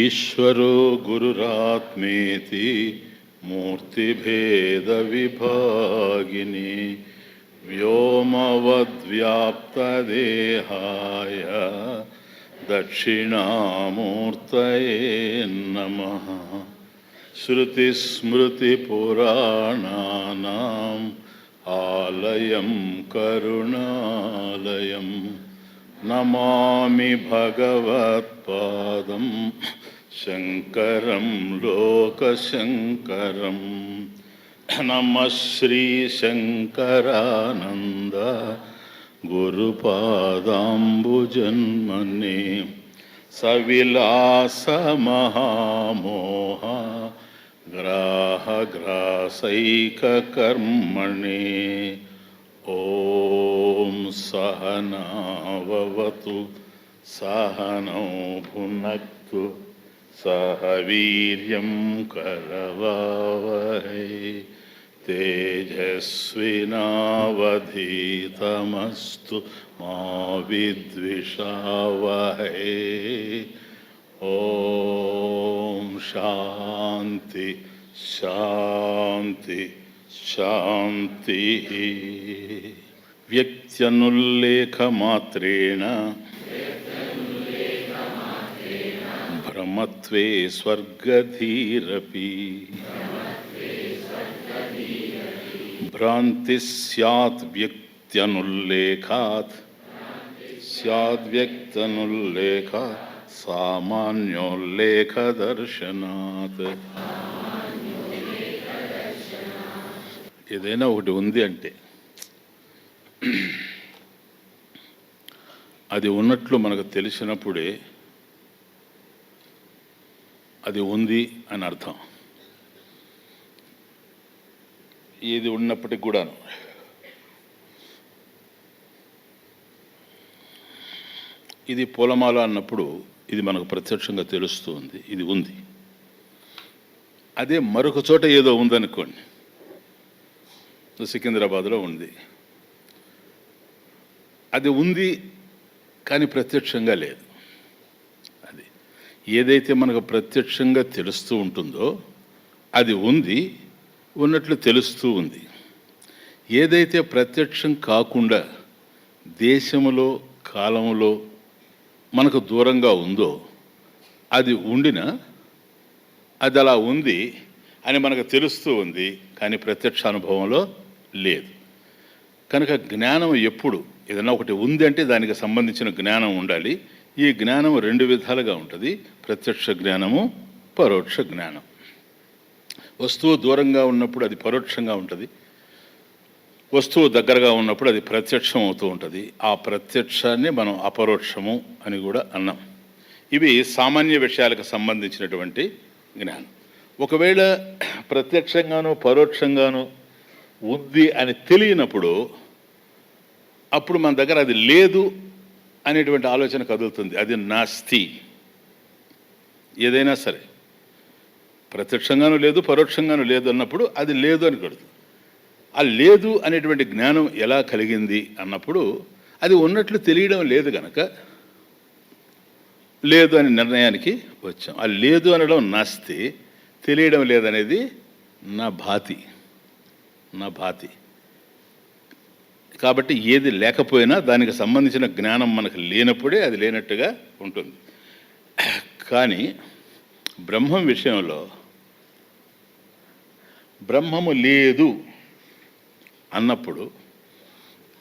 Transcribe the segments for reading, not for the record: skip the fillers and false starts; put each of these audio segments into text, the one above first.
ఈశ్వరో గురురాత్మేతి మూర్తిభేద విభాగిని వ్యోమవద్వ్యాప్తదేహాయ దక్షిణామూర్తయే నమః. శృతిస్మృతిపురాణానాం ఆలయం కరుణాలయం నమామి భగవత్పాదం శంకరం లోకశంకరం. నమః శ్రీ శంకరానంద గురుపాదాంబుజన్మనే సవిలాస మహామోహ గ్రాహగ్రాసైకకర్మణే. ఓం సహనావవతు సహనౌ భునక్తు సహ వీర్యం కరవావహై తేజస్వినావధీతమస్తు మా విద్విషావహై. ఓం శాంతి శాంతి శాంతి. వ్యక్త్యనుల్లేఖమాత్రేణ భ్రమత్వే స్వర్గధీరపి భ్రాంతి స్యాత్ వ్యక్త్యనుల్లేఖాత్ స్యాద్వ్యక్తనుల్లేఖాత్ సామాన్యోల్లేఖదర్శనాత్. ఏదైనా ఒకటి ఉంది అంటే అది ఉన్నట్లు మనకు తెలిసినప్పుడే అది ఉంది అని అర్థం. ఏది ఉన్నప్పటికి కూడాను ఇది పూలమాల అన్నప్పుడు ఇది మనకు ప్రత్యక్షంగా తెలుస్తుంది, ఇది ఉంది. అదే మరొక చోట ఏదో ఉందనుకోండి, సికింద్రాబాద్లో ఉంది, అది ఉంది కానీ ప్రత్యక్షంగా లేదు. అది ఏదైతే మనకు ప్రత్యక్షంగా తెలుస్తూ ఉంటుందో అది ఉంది, ఉన్నట్లు తెలుస్తూ ఉంది. ఏదైతే ప్రత్యక్షం కాకుండా దేశంలో కాలంలో మనకు దూరంగా ఉందో అది ఉండినా అది అలా ఉంది అని మనకు తెలుస్తూ ఉంది, కానీ ప్రత్యక్ష అనుభవంలో లేదు. కనుక జ్ఞానం ఎప్పుడు ఏదైనా ఒకటి ఉంది అంటే దానికి సంబంధించిన జ్ఞానం ఉండాలి. ఈ జ్ఞానం రెండు విధాలుగా ఉంటుంది, ప్రత్యక్ష జ్ఞానము, పరోక్ష జ్ఞానం. వస్తువు దూరంగా ఉన్నప్పుడు అది పరోక్షంగా ఉంటుంది, వస్తువు దగ్గరగా ఉన్నప్పుడు అది ప్రత్యక్షం అవుతూ ఉంటుంది. ఆ ప్రత్యక్షాన్ని మనం అపరోక్షము అని కూడా అన్నాం. ఇవి సామాన్య విషయాలకు సంబంధించినటువంటి జ్ఞానం. ఒకవేళ ప్రత్యక్షంగానూ పరోక్షంగానూ ఉంది అని తెలియనప్పుడు అప్పుడు మన దగ్గర అది లేదు అనేటువంటి ఆలోచన కదులుతుంది. అది నాస్తి. ఏదైనా సరే ప్రత్యక్షంగానూ లేదు పరోక్షంగానూ లేదు అన్నప్పుడు అది లేదు అని కడుతుంది. ఆ లేదు అనేటువంటి జ్ఞానం ఎలా కలిగింది అన్నప్పుడు అది ఉన్నట్లు తెలియడం లేదు కనుక లేదు అని నిర్ణయానికి వచ్చాం. ఆ లేదు అనడం నాస్తి, తెలియడం లేదనేది నా భాతి. కాబట్టి ఏది లేకపోయినా దానికి సంబంధించిన జ్ఞానం మనకు లేనప్పుడే అది లేనట్టుగా ఉంటుంది. కానీ బ్రహ్మం విషయంలో బ్రహ్మము లేదు అన్నప్పుడు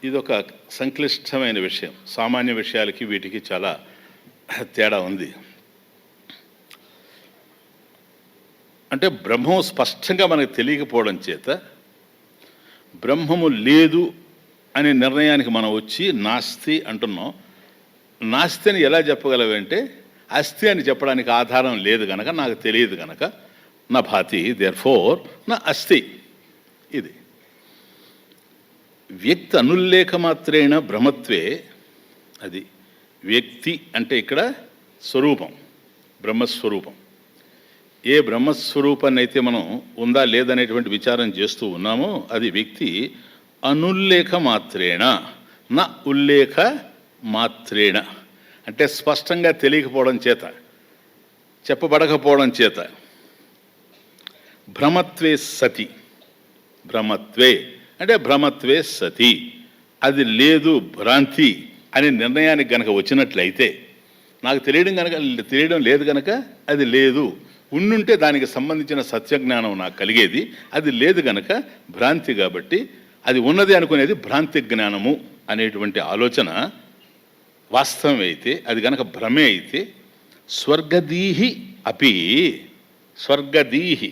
ఇదొక సంక్లిష్టమైన విషయం. సామాన్య విషయాలకి వీటికి చాలా తేడా ఉంది. అంటే బ్రహ్మం స్పష్టంగా మనకు తెలియకపోవడం చేత బ్రహ్మము లేదు అనే నిర్ణయానికి మనం వచ్చి నాస్తి అంటున్నాం. నాస్తి అని ఎలా చెప్పగలవంటే అస్తి అని చెప్పడానికి ఆధారం లేదు కనుక, నాకు తెలియదు కనుక నా భాతి, దేర్ఫోర్ నా అస్తి. ఇది వ్యక్తి అనుల్లేఖ మాత్రేణ బ్రహ్మత్వే. అది వ్యక్తి అంటే ఇక్కడ స్వరూపం, బ్రహ్మస్వరూపం. ఏ బ్రహ్మస్వరూపాన్ని అయితే మనం ఉందా లేదనేటువంటి విచారం చేస్తూ ఉన్నామో అది వ్యక్తి అనుల్లేఖ మాత్రేణ నా ఉల్లేఖ మాత్రేణ. అంటే స్పష్టంగా తెలియకపోవడం చేత చెప్పబడకపోవడం చేత భ్రమత్వే సతి, భ్రమత్వే అంటే భ్రమత్వే సతి, అది లేదు భ్రాంతి అనే నిర్ణయానికి గనక వచ్చినట్లయితే, నాకు తెలియడం లేదు గనక అది లేదు, ఉండుంటే దానికి సంబంధించిన సత్యజ్ఞానం నాకు కలిగేది, అది లేదు గనక భ్రాంతి, కాబట్టి అది ఉన్నది అనుకునేది భ్రాంతి జ్ఞానము అనేటువంటి ఆలోచన వాస్తవం అయితే, అది గనక భ్రమే అయితే, స్వర్గదీహి అపి, స్వర్గదీహి,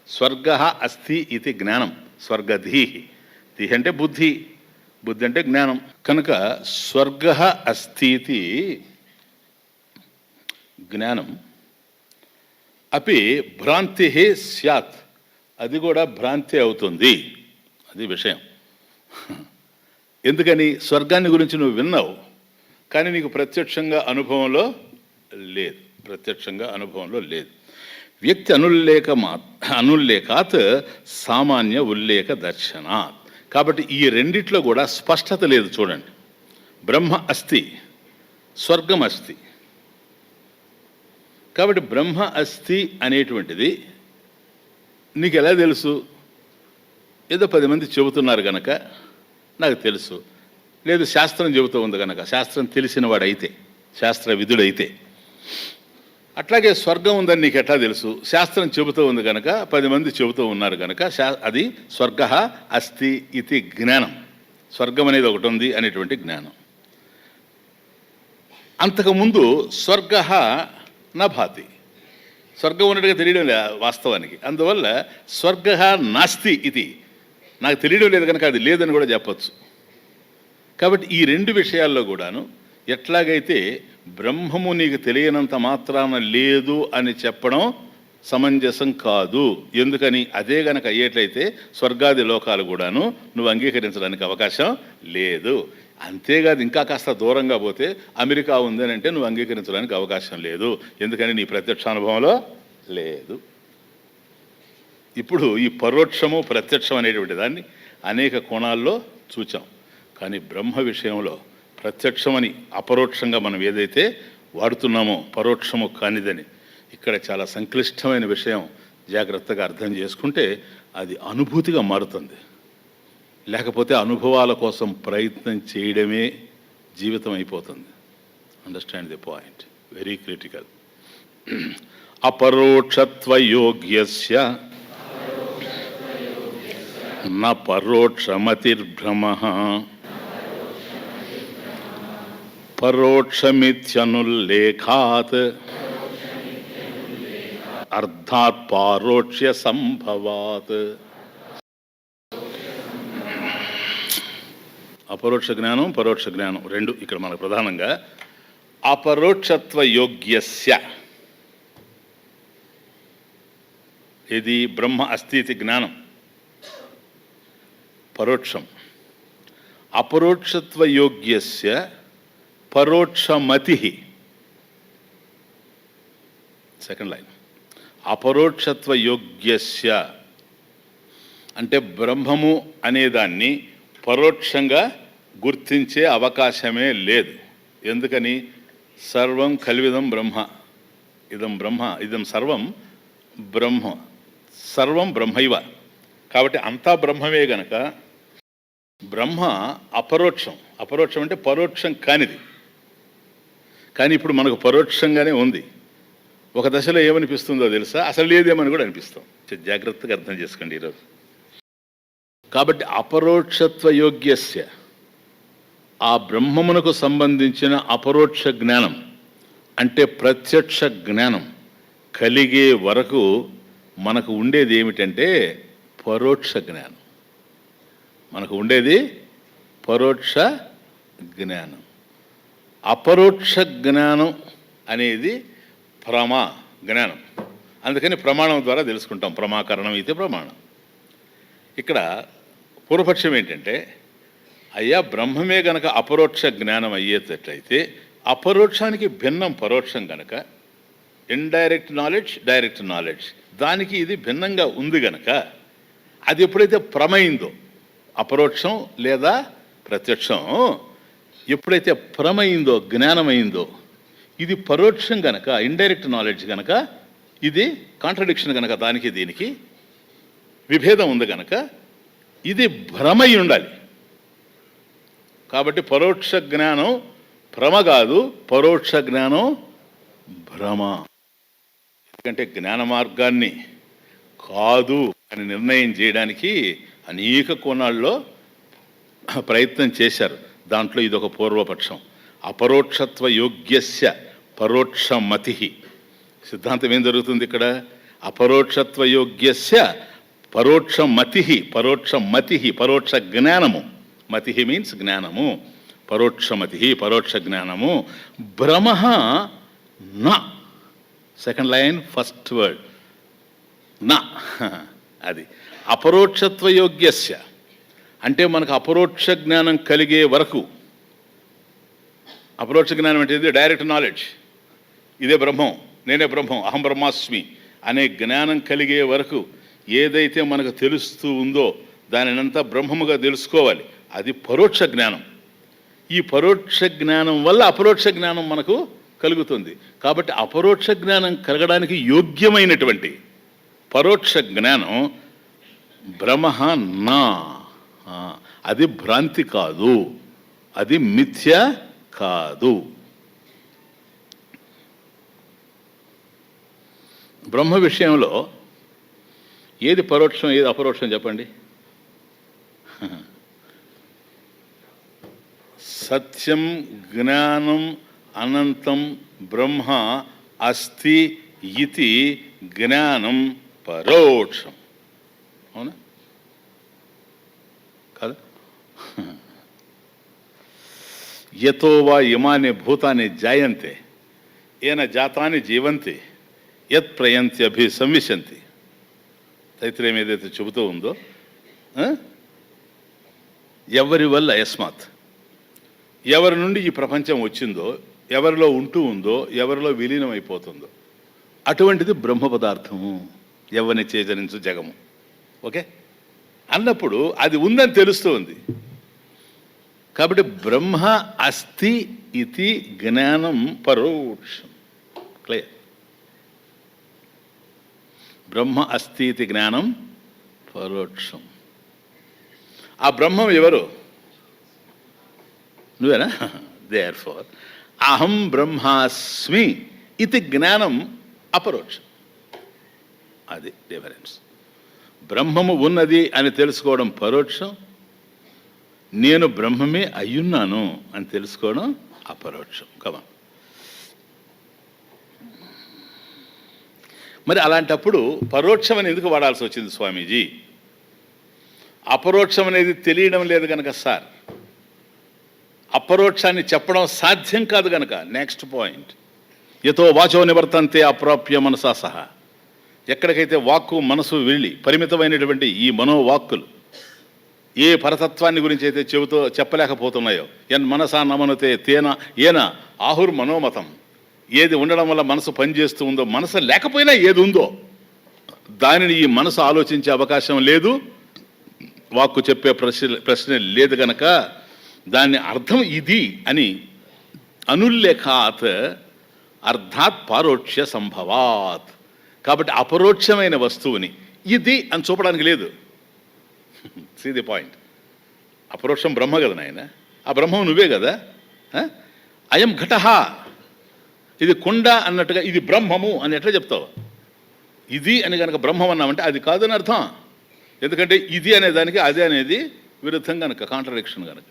స్వర్గ అస్తి ఇది జ్ఞానం, స్వర్గదీహి, దీహి అంటే బుద్ధి, బుద్ధి అంటే జ్ఞానం కనుక స్వర్గ అస్తి ఇది జ్ఞానం, అపి భ్రాంతి స్యాత్, అది కూడా భ్రాంతి అవుతుంది, అది విషయం. ఎందుకని? స్వర్గాన్ని గురించి నువ్వు విన్నావు కానీ నీకు ప్రత్యక్షంగా అనుభవంలో లేదు, ప్రత్యక్షంగా అనుభవంలో లేదు. వ్యక్తి అనుల్లేఖాత్ సామాన్య ఉల్లేఖ దర్శనాత్. కాబట్టి ఈ రెండిట్లో కూడా స్పష్టత లేదు. చూడండి, బ్రహ్మ అస్తి, స్వర్గం అస్తి. కాబట్టి బ్రహ్మ అస్తి అనేటువంటిది నీకు ఎలా తెలుసు? ఏదో 10 మంది చెబుతున్నారు కనుక నాకు తెలుసు, లేదు శాస్త్రం చెబుతూ ఉంది కనుక, శాస్త్రం తెలిసిన వాడైతే, శాస్త్ర విధుడైతే. అట్లాగే స్వర్గం ఉందని నీకు ఎట్లా తెలుసు? శాస్త్రం చెబుతూ ఉంది కనుక, 10 మంది చెబుతూ ఉన్నారు కనుక, అది స్వర్గ అస్తి ఇది జ్ఞానం, స్వర్గం అనేది ఒకటి ఉంది అనేటువంటి జ్ఞానం. అంతకుముందు స్వర్గ నభాతి, స్వర్గం ఉన్నట్టుగా తెలియడం లేదు వాస్తవానికి. అందువల్ల స్వర్గ నాస్తి ఇది, నాకు తెలియడం లేదు కనుక అది లేదని కూడా చెప్పచ్చు. కాబట్టి ఈ రెండు విషయాల్లో కూడాను ఎట్లాగైతే బ్రహ్మము నీకు తెలియనంత మాత్రాన లేదు అని చెప్పడం సమంజసం కాదు. ఎందుకని? అదే గనక అయ్యేట్లయితే స్వర్గాది లోకాలు కూడాను నువ్వు అంగీకరించడానికి అవకాశం లేదు. అంతేకాదు, ఇంకా కాస్త దూరంగా పోతే అమెరికా ఉందని అంటే నువ్వు అంగీకరించడానికి అవకాశం లేదు. ఎందుకని? నీ ప్రత్యక్ష అనుభవంలో లేదు. ఇప్పుడు ఈ పరోక్షము ప్రత్యక్షం అనేటువంటి దాన్ని అనేక కోణాల్లో చూచాం. కానీ బ్రహ్మ విషయంలో ప్రత్యక్షమని అపరోక్షంగా మనం ఏదైతే వాడుతున్నామో పరోక్షము కానిదని, ఇక్కడ చాలా సంక్లిష్టమైన విషయం. జాగ్రత్తగా అర్థం చేసుకుంటే అది అనుభూతిగా మారుతుంది. లేకపోతే అనుభవాల కోసం ప్రయత్నం చేయడమే జీవితం అయిపోతుంది. Understand the point, very critical. అపరోక్షత్వయోగ్యస్య న పరోక్షమతిర్భ్రమః పరోక్షమిత్యనుల్లేఖాత్ అర్థాత్ పారోక్ష్య సంభవాత్. అపరోక్ష జ్ఞానం, పరోక్ష జ్ఞానం రెండు ఇక్కడ మనకు ప్రధానంగా. అపరోక్షత్వ యోగ్యస్య, ఇది బ్రహ్మ అస్థితి జ్ఞానం పరోక్షం. అపరోక్షత్వ యోగ్యస్య పరోక్షమతి, సెకండ్ లైన్. అపరోక్షత్వ యోగ్యస్య అంటే బ్రహ్మము అనేదాన్ని పరోక్షంగా గుర్తించే అవకాశమే లేదు. ఎందుకని? సర్వం కల్విదం బ్రహ్మ, ఇదం బ్రహ్మ, ఇదం సర్వం బ్రహ్మ, సర్వం బ్రహ్మైవ. కాబట్టి అంతా బ్రహ్మమే గనక బ్రహ్మ అపరోక్షం. అపరోక్షం అంటే పరోక్షం కానిది. కానీ ఇప్పుడు మనకు పరోక్షంగానే ఉంది. ఒక దశలో ఏమనిపిస్తుందో తెలుసా? అసలు లేదేమని కూడా అనిపిస్తాం. జాగ్రత్తగా అర్థం చేసుకోండి ఈరోజు. కాబట్టి అపరోక్షత్వ యోగ్యస్య, ఆ బ్రహ్మమునకు సంబంధించిన అపరోక్ష జ్ఞానం అంటే ప్రత్యక్ష జ్ఞానం కలిగే వరకు మనకు ఉండేది ఏమిటంటే పరోక్ష జ్ఞానం. మనకు ఉండేది పరోక్ష జ్ఞానం. అపరోక్ష జ్ఞానం అనేది ప్రమా జ్ఞానం. అందుకని ప్రమాణం ద్వారా తెలుసుకుంటాం. ప్రమాకరణం అయితే ప్రమాణం. ఇక్కడ పూర్వపక్షం ఏంటంటే, అయ్యా బ్రహ్మమే గనక అపరోక్ష జ్ఞానం అయ్యేటట్లయితే అపరోక్షానికి భిన్నం పరోక్షం గనక, ఇండైరెక్ట్ నాలెడ్జ్, డైరెక్ట్ నాలెడ్జ్, దానికి ఇది భిన్నంగా ఉంది గనక అది ఎప్పుడైతే ప్రమైందో, అపరోక్షం లేదా ప్రత్యక్షం ఎప్పుడైతే ప్రమైందో, జ్ఞానమైందో, ఇది పరోక్షం గనక, ఇండైరెక్ట్ నాలెడ్జ్ గనక, ఇది కాంట్రడిక్షన్ గనక, దానికి దీనికి విభేదం ఉంది గనక ఇది భ్రమై ఉండాలి. కాబట్టి పరోక్ష జ్ఞానం భ్రమ కాదు, పరోక్ష జ్ఞానం భ్రమ. ఎందుకంటే జ్ఞాన మార్గాన్ని కాదు అని నిర్ణయం చేయడానికి అనేక కోణాల్లో ప్రయత్నం చేశారు. దాంట్లో ఇదొక పూర్వపక్షం. అపరోక్షత్వ యోగ్యస్య పరోక్షమతి. సిద్ధాంతం ఏం జరుగుతుంది ఇక్కడ? అపరోక్షత్వ యోగ్యస్య పరోక్షమతి, పరోక్షమతి, పరోక్ష జ్ఞానము. మతి మీన్స్ జ్ఞానము. పరోక్షమతి, పరోక్ష జ్ఞానము. భ్రమ నా, సెకండ్ లైన్ ఫస్ట్ వర్డ్ నా. అది అపరోక్షత్వ యోగ్యస్య అంటే మనకు అపరోక్ష జ్ఞానం కలిగే వరకు, అపరోక్ష జ్ఞానం అంటే ఇది డైరెక్ట్ నాలెడ్జ్, ఇదే బ్రహ్మం, నేనే బ్రహ్మం, అహం బ్రహ్మాస్మి అనే జ్ఞానం కలిగే వరకు ఏదైతే మనకు తెలుస్తూ ఉందో దానినంతా బ్రహ్మముగా తెలుసుకోవాలి. అది పరోక్ష జ్ఞానం. ఈ పరోక్ష జ్ఞానం వల్ల అపరోక్ష జ్ఞానం మనకు కలుగుతుంది. కాబట్టి అపరోక్ష జ్ఞానం కలగడానికి యోగ్యమైనటువంటి పరోక్ష జ్ఞానం భ్రమ నా. అది భ్రాంతి కాదు, అది మిథ్య కాదు. బ్రహ్మ విషయంలో ఏది పరోక్షం ఏది అపరోక్షం చెప్పండి? సత్యం జ్ఞానం అనంతం బ్రహ్మ అస్తి ఇతి జ్ఞానం పరోక్షం. అవునా కాదా? యతో వా ఇమాని భూతాన్ని జాయంతే ఏన జాతాన్ని జీవంతి యత్ ప్రయంతి అభిసంవిశంతి. తైత్రేయం ఏదైతే చెబుతూ ఉందో, ఎవరి వల్ల యస్మాత్, ఎవరి నుండి ఈ ప్రపంచం వచ్చిందో, ఎవరిలో ఉంటూ ఉందో, ఎవరిలో విలీనం అయిపోతుందో అటువంటిది బ్రహ్మ పదార్థము. ఎవరిని చేజనించు జగము. ఓకే అన్నప్పుడు అది ఉందని తెలుస్తూ ఉంది. కాబట్టి బ్రహ్మ అస్తి ఇది జ్ఞానం పరోక్షం. క్లియర్? బ్రహ్మ అస్తి ఇది జ్ఞానం పరోక్షం. ఆ బ్రహ్మం ఎవరు? నువ్వేనా? దేర్ఫోర్ అహం బ్రహ్మాస్మి ఇది జ్ఞానం అపరోక్షం. అది డిఫరెన్స్. బ్రహ్మము ఉన్నది అని తెలుసుకోవడం పరోక్షం, నేను బ్రహ్మమే అయ్యున్నాను అని తెలుసుకోవడం అపరోక్షం. కమా మరి అలాంటప్పుడు పరోక్షం అని ఎందుకు వాడాల్సి వచ్చింది స్వామీజీ? అపరోక్షం అనేది తెలియడం లేదు కనుక సార్. అపరోక్షాన్ని చెప్పడం సాధ్యం కాదు కనుక. నెక్స్ట్ పాయింట్, యతో వాచో నివర్తంతే అప్రాప్య మనసా సహా. ఎక్కడికైతే వాక్కు మనసు వెళ్ళి పరిమితమైనటువంటి ఈ మనోవాక్కులు ఏ పరతత్వాన్ని గురించి అయితే చెప్పలేకపోతున్నాయో, ఎన్ మనసా నమనుతే తేన ఏన ఆహుర్ మనోమతం. ఏది ఉండడం వల్ల మనసు పనిచేస్తూ ఉందో, మనసు లేకపోయినా ఏది ఉందో దానిని ఈ మనసు ఆలోచించే అవకాశం లేదు, వాక్కు చెప్పే ప్రశ్న లేదు కనుక దాని అర్థం ఇది అని అనుల్లేఖాత్ అర్థాత్ పారోక్ష్య సంభవాత్. కాబట్టి అపరోక్షమైన వస్తువుని ఇది అని చూపడానికి లేదు. See the point. అపరోక్షం బ్రహ్మ కదా నాయన, ఆ బ్రహ్మం నువ్వే కదా. అయం ఘటః, ఇది కుండ అన్నట్టుగా ఇది బ్రహ్మము అని ఎట్లా చెప్తావు? ఇది అని కనుక బ్రహ్మం అన్నామంటే అది కాదని అర్థం. ఎందుకంటే ఇది అనే దానికి అది అనేది విరుద్ధం కనుక, కాంట్రడిక్షన్ కనుక.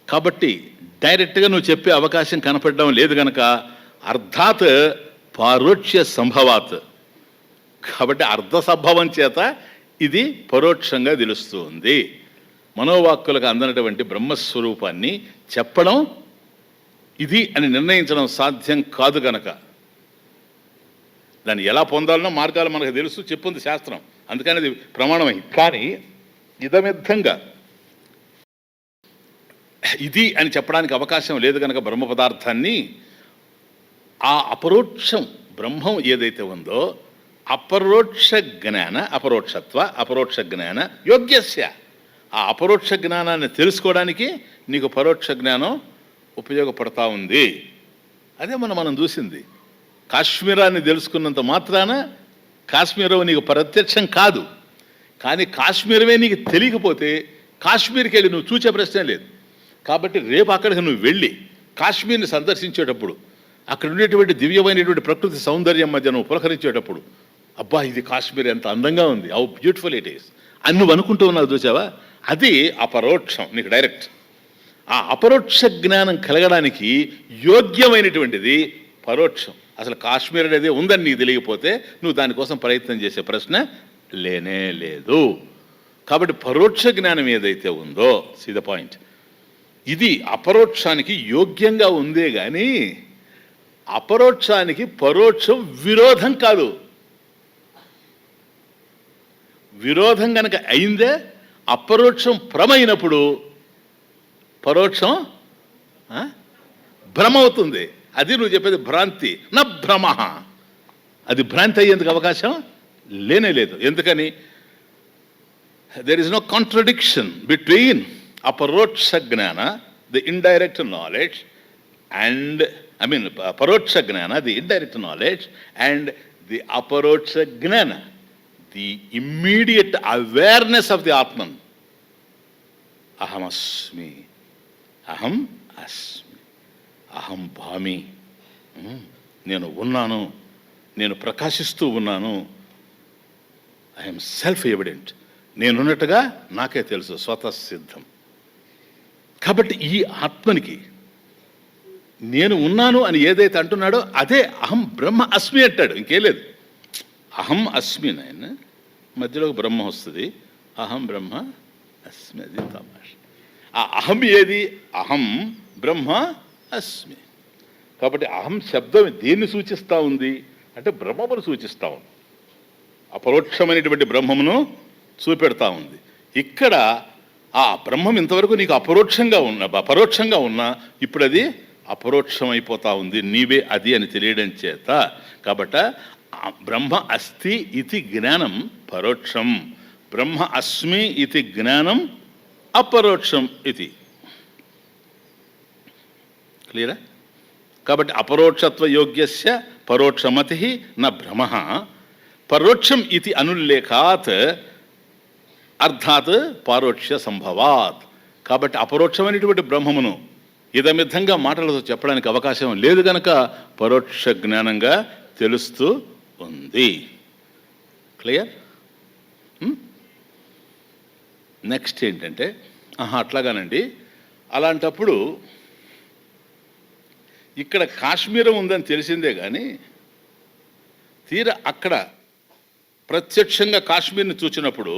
కాబట్టి డైరెక్ట్గా నువ్వు చెప్పే అవకాశం కనపడడం లేదు కనుక అర్థాత్ పారోక్ష్య సంభవాత్. కాబట్టి అర్ధ సంభవం చేత ఇది పరోక్షంగా తెలుస్తుంది. మనోవాక్కులకు అందనటువంటి బ్రహ్మస్వరూపాన్ని చెప్పడం ఇది అని నిర్ణయించడం సాధ్యం కాదు కనుక దాన్ని ఎలా పొందాలనో మార్గాలు మనకు తెలుసు, చెప్పుంది శాస్త్రం. అందుకని అది ప్రమాణమైంది. కానీ ఇదమిద్ధంగా ఇది అని చెప్పడానికి అవకాశం లేదు కనుక బ్రహ్మ పదార్థాన్ని ఆ అపరోక్షం బ్రహ్మం ఏదైతే ఉందో అపరోక్ష జ్ఞాన అపరోక్షత్వ అపరోక్ష జ్ఞాన యోగ్యస్య, ఆ అపరోక్ష జ్ఞానాన్ని తెలుసుకోవడానికి నీకు పరోక్ష జ్ఞానం ఉపయోగపడతా ఉంది. అదే మనం చూసింది. కాశ్మీరాన్ని తెలుసుకున్నంత మాత్రాన కాశ్మీరం నీకు ప్రత్యక్షం కాదు. కానీ కాశ్మీరమే నీకు తెలియకపోతే కాశ్మీర్కి వెళ్ళి నువ్వు చూసే ప్రశ్నే లేదు. కాబట్టి రేపు అక్కడికి నువ్వు వెళ్ళి కాశ్మీర్ని సందర్శించేటప్పుడు అక్కడ ఉండేటువంటి దివ్యమైనటువంటి ప్రకృతి సౌందర్యం మధ్య నువ్వు పులకరించేటప్పుడు అబ్బా ఇది కాశ్మీర్ ఎంత అందంగా ఉంది, హౌ బ్యూటిఫుల్ ఇట్ ఈస్ అని నువ్వు అనుకుంటూ ఉన్నావు చూసావా, అది అపరోక్షం నీకు డైరెక్ట్. ఆ అపరోక్ష జ్ఞానం కలగడానికి యోగ్యమైనటువంటిది పరోక్షం. అసలు కాశ్మీర్ అనేది ఉందని నీకు తెలియకపోతే నువ్వు దానికోసం ప్రయత్నం చేసే ప్రశ్న లేనే లేదు. కాబట్టి పరోక్ష జ్ఞానం ఏదైతే ఉందో, సీ ద పాయింట్, ఇది అపరోక్షానికి యోగ్యంగా ఉందే కానీ అపరోక్షానికి పరోక్షం విరోధం కాదు. విరోధం కనుక అయిందే అపరోక్షం భ్రమైనప్పుడు పరోక్షం భ్రమ అవుతుంది. అది నువ్వు చెప్పేది భ్రాంతి, నా భ్రమ. అది భ్రాంతి అయ్యేందుకు అవకాశం లేనే లేదు. ఎందుకని there is no contradiction between aparoksha gnana, the indirect knowledge, and paroksha gnana, the indirect knowledge, and the aparoksha gnana, the immediate awareness of the Atman. Aham asmi, aham asmi, aham bhami. నేను ఉన్నాను, నేను ప్రకాశిస్తూ ఉన్నాను. I'm self evident, నేనున్నట్టుగా నాకే తెలుసు, స్వతసిద్ధం. కాబట్టి ఈ ఆత్మనికి నేను ఉన్నాను అని ఏదైతే అంటున్నాడో అదే అహం బ్రహ్మ అస్మి అంటాడు, ఇంకేం లేదు. అహం అస్మి నాయన, మధ్యలో బ్రహ్మ వస్తుంది, అహం బ్రహ్మ అస్మి, అది తమాష. ఆ అహం ఏది? అహం బ్రహ్మ అస్మి. కాబట్టి అహం శబ్దం దేన్ని సూచిస్తూ ఉంది అంటే బ్రహ్మమును సూచిస్తూ ఉంది, అపరోక్షమైనటువంటి బ్రహ్మమును చూపెడతా ఉంది. ఇక్కడ ఆ బ్రహ్మం ఇంతవరకు నీకు పరోక్షంగా ఉన్నా ఇప్పుడు అది అపరోక్షమైపోతా ఉంది, నీవే అది అని తెలియడం చేత. కాబట్టి బ్రహ్మ అస్తి ఇది జ్ఞానం పరోక్షం, బ్రహ్మ అస్మి ఇది జ్ఞానం అపరోక్షం. ఇది క్లియరా? కాబట్టి అపరోక్షత్వ యోగ్యస్య పరోక్షమతి న భ్రమ, పరోక్షం ఇది అనుల్లేఖాత్ అర్థాత్ పారోక్ష సంభవాత్. కాబట్టి అపరోక్షమైనటువంటి బ్రహ్మమును ఇదమిద్ధంగా మాటలతో చెప్పడానికి అవకాశం లేదు కనుక పరోక్ష జ్ఞానంగా తెలుస్తూ ఉంది. క్లియర్? నెక్స్ట్ ఏంటంటే అట్లాగానండి, అలాంటప్పుడు ఇక్కడ కాశ్మీరం ఉందని తెలిసిందే కానీ తీరా అక్కడ ప్రత్యక్షంగా కాశ్మీర్ని చూచినప్పుడు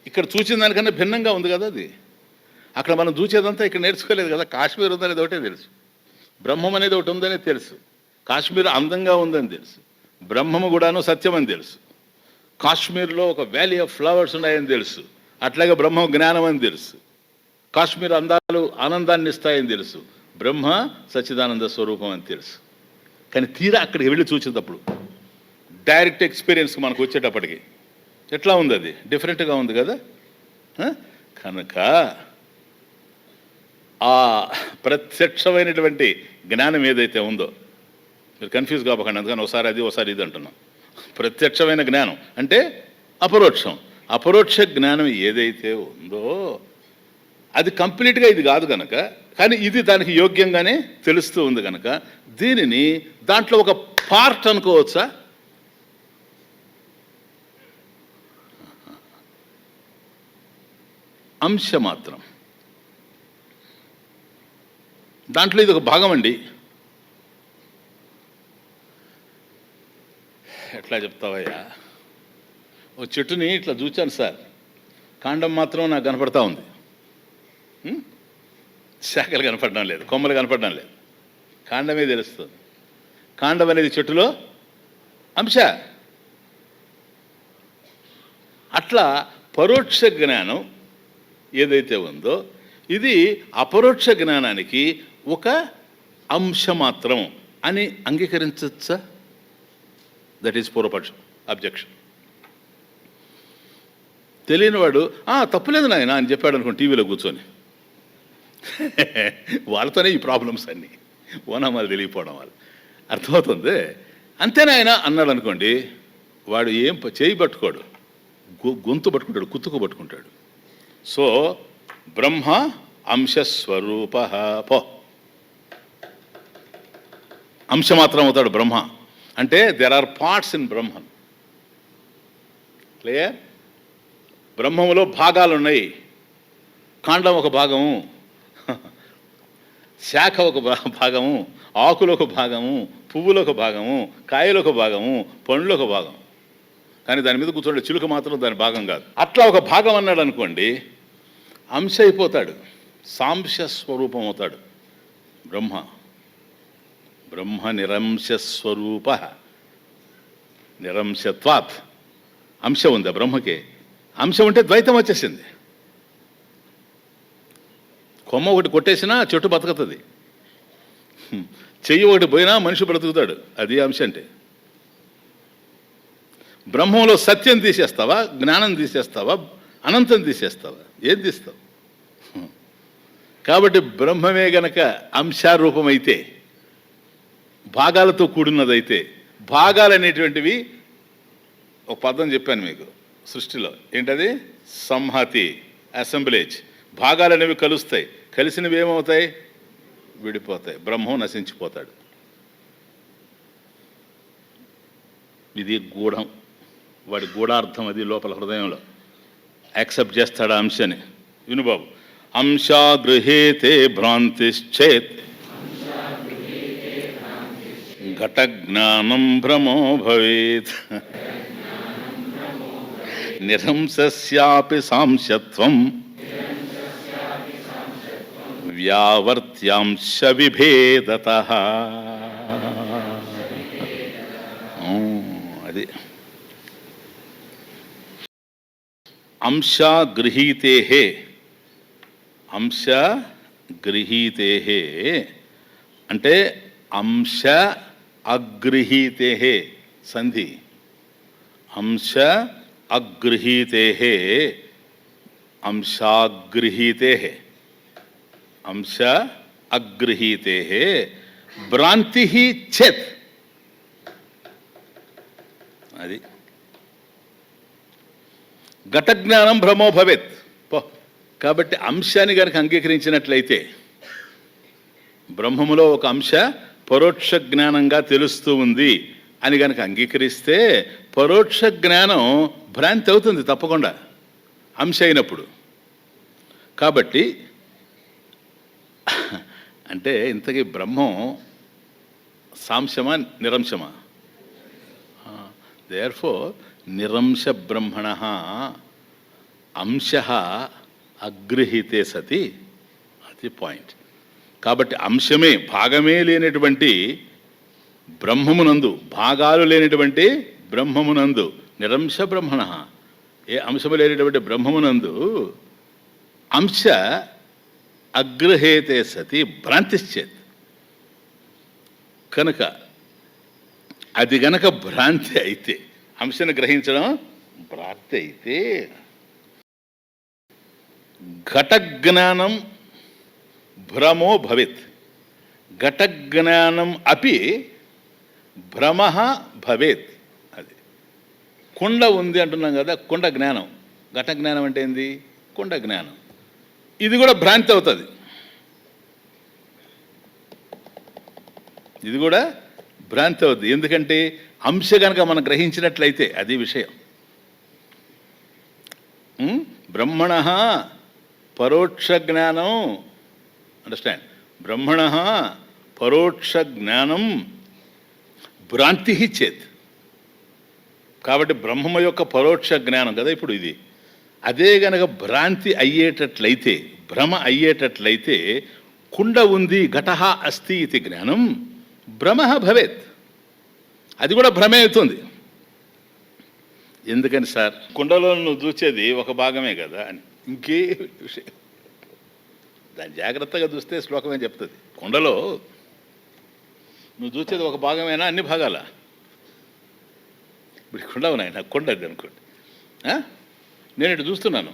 ఇక్కడ చూసిన దానికన్నా భిన్నంగా ఉంది కదా అది. అక్కడ మనం చూసేదంతా ఇక్కడ నేర్చుకోలేదు కదా. కాశ్మీర్ ఉందనేది ఒకటే తెలుసు, బ్రహ్మం అనేది ఒకటి ఉందనే తెలుసు, కాశ్మీర్ అందంగా ఉందని తెలుసు, బ్రహ్మము కూడాను సత్యం అని తెలుసు, కాశ్మీర్లో ఒక వ్యాలీ ఆఫ్ ఫ్లవర్స్ ఉన్నాయని తెలుసు, అట్లాగే బ్రహ్మ జ్ఞానం అని తెలుసు, కాశ్మీర్ అందాలు ఆనందాన్ని ఇస్తాయని తెలుసు, బ్రహ్మ సచ్చిదానంద స్వరూపం అని తెలుసు. కానీ తీరా అక్కడికి వెళ్ళి చూసేటప్పుడు డైరెక్ట్ ఎక్స్పీరియన్స్ మనకు వచ్చేటప్పటికి ఎట్లా ఉంది? అది డిఫరెంట్గా ఉంది కదా. కనుక ఆ ప్రత్యక్షమైనటువంటి జ్ఞానం ఏదైతే ఉందో, మీరు కన్ఫ్యూజ్ కావకండి, అందుకని ఒకసారి అది ఒకసారి ఇది అంటున్నాం. ప్రత్యక్షమైన జ్ఞానం అంటే అపరోక్షం. అపరోక్ష జ్ఞానం ఏదైతే ఉందో అది కంప్లీట్గా ఇది కాదు కనుక, కానీ ఇది దానికి యోగ్యంగానే తెలుస్తూ ఉంది కనుక దీనిని దాంట్లో ఒక పార్ట్ అనుకోవచ్చా? అంశ మాత్రం, దాంట్లో ఇది ఒక భాగం అండి. ఎట్లా చెప్తావయ్యా? ఓ చెట్టుని ఇట్లా చూచాను సార్, కాండం మాత్రం నాకు కనపడతా ఉంది, శాఖలు కనపడడం లేదు, కొమ్మలు కనపడడం లేదు, కాండమే తెలుస్తుంది. కాండం అనేది చెట్టులో అంశ. అట్లా పరోక్ష జ్ఞానం ఏదైతే ఉందో ఇది అపరోక్ష జ్ఞానానికి ఒక అంశ మాత్రం అని అంగీకరించచ్చా? దట్ ఈస్ పూర్వపక్షం, అబ్జెక్షన్. తెలియనివాడు తప్పులేదు నాయన అని చెప్పాడు అనుకోండి టీవీలో కూర్చొని, వాళ్ళతోనే ఈ ప్రాబ్లమ్స్ అన్నీ. ఓనమాలు తెలియపోవడం వల్ల. అర్థమవుతుంది. అంతేనా ఆయన అన్నాడు అనుకోండి, వాడు ఏం చేయి పట్టుకోడు, గొంతు పట్టుకుంటాడు, కుత్తుకు పట్టుకుంటాడు. సో బ్రహ్మ అంశస్వరూప పో, అంశ మాత్రం అవుతాడు బ్రహ్మ. అంటే there are parts in Brahman. Clear? బ్రహ్మములో భాగాలు ఉన్నాయి. కాండం ఒక భాగము, శాఖ ఒక భాగము, ఆకులు ఒక భాగము, పువ్వులు ఒక భాగము, కాయలు ఒక భాగము, పండ్లు ఒక భాగం. కానీ దాని మీద కూర్చోండి చిలుక మాత్రం దాని భాగం కాదు. అట్లా ఒక భాగం అన్నాడు అనుకోండి, అంశ అయిపోతాడు, సాంశ స్వరూపం అవుతాడు బ్రహ్మ. బ్రహ్మ నిరంశస్వరూప, నిరంశత్వాత్. అంశ ఉంది బ్రహ్మకి. అంశం ఉంటే ద్వైతం వచ్చేసింది. కొమ్మ ఒకటి కొట్టేసినా చెట్టు బతుకుతుంది, చెయ్యి ఒకటి పోయినా మనిషి బ్రతుకుతాడు. అది అంశ అంటే. బ్రహ్మంలో సత్యం తీసేస్తావా, జ్ఞానం తీసేస్తావా, అనంతం తీసేస్తావా? ఏం తీస్తావు? కాబట్టి బ్రహ్మమే గనక అంశారూపమైతే, భాగాలతో కూడినదైతే, భాగాలు అనేటువంటివి ఒక పదం చెప్పాను మీకు సృష్టిలో, ఏంటది? సంహతి, అసెంబ్లేజ్. భాగాలు అనేవి కలుస్తాయి, కలిసినవి ఏమవుతాయి? విడిపోతాయి. బ్రహ్మం నశించిపోతాడు. ఇది గూఢం, వాడి గూఢార్థం అది లోపల హృదయంలో. యాక్సెప్ట్ చేస్తాడు అంశని. విను బాబు. అంశా గృహేతే భ్రాంతిశ్చేత్ ఘట జ్ఞానం భ్రమో భవేత్ నిరంశస్యాపి సాంశత్వం వ్యావర్త్యాంశ విభేదతః. అది అంశ గృహీతే. అంశ గృహీతే అంటే అంశ అగృహీతే సంధి. అంశ అగృహీతే, అంశాగృహీతే, అంశ అగృహీతే భ్రాంతి చేత్. అది ఘట జ్ఞానం భ్రమో భవేత్. కాబట్టి అంశాన్ని కనుక అంగీకరించినట్లయితే, బ్రహ్మములో ఒక అంశ పరోక్ష జ్ఞానంగా తెలుస్తూ ఉంది అని కనుక అంగీకరిస్తే, పరోక్ష జ్ఞానం భ్రాంతి అవుతుంది తప్పకుండా అంశ అయినప్పుడు. కాబట్టి అంటే ఇంతకీ బ్రహ్మం సాంశమా నిరంశమా? దేర్ఫోర్ నిరంశ బ్రహ్మణ అంశ అగృహీతే సతి. అది పాయింట్. కాబట్టి అంశమే, భాగమే లేనటువంటి బ్రహ్మమునందు, భాగాలు లేనటువంటి బ్రహ్మమునందు, నిరంశ బ్రహ్మణ, ఏ అంశము లేనటువంటి బ్రహ్మమునందు అంశ అగ్రహేతే సతి భ్రాంతిశ్చేత్. కనుక అది గనక భ్రాంతి అయితే, అంశను గ్రహించడం భ్రాంతి అయితే, ఘట జ్ఞానం భ్రమో భవేత్. ఘట జ్ఞానం అపి భ్రమ భవేత్. అది కుండ ఉంది అంటున్నాం కదా, కుండ జ్ఞానం. ఘట జ్ఞానం అంటే ఏంది? కుండ జ్ఞానం. ఇది కూడా భ్రాంతి అవుతుంది. ఇది కూడా భ్రాంతి అవుతుంది. ఎందుకంటే అంశ కనుక మనం గ్రహించినట్లయితే అది విషయం. బ్రహ్మణ పరోక్ష జ్ఞానం, అండర్స్టాండ్, బ్రహ్మణ పరోక్ష జ్ఞానం భ్రాంతి చేత్. కాబట్టి బ్రహ్మ యొక్క పరోక్ష జ్ఞానం కదా ఇప్పుడు ఇది. అదే గనక భ్రాంతి అయ్యేటట్లయితే, భ్రమ అయ్యేటట్లయితే, కుండ ఉంది ఘట అస్తి ఇది జ్ఞానం భ్రమ భవేత్. అది కూడా భ్రమే అవుతుంది. ఎందుకని సార్? కుండలో నువ్వు చూసేది ఒక భాగమే కదా అని. ఇంకే విషయం దాన్ని జాగ్రత్తగా చూస్తే శ్లోకమే చెప్తుంది. కుండలో నువ్వు చూసేది ఒక భాగమేనా, అన్ని భాగాల? ఇప్పుడు కుండవునాయన, కొండ అది అనుకోండి. నేను ఇటు చూస్తున్నాను,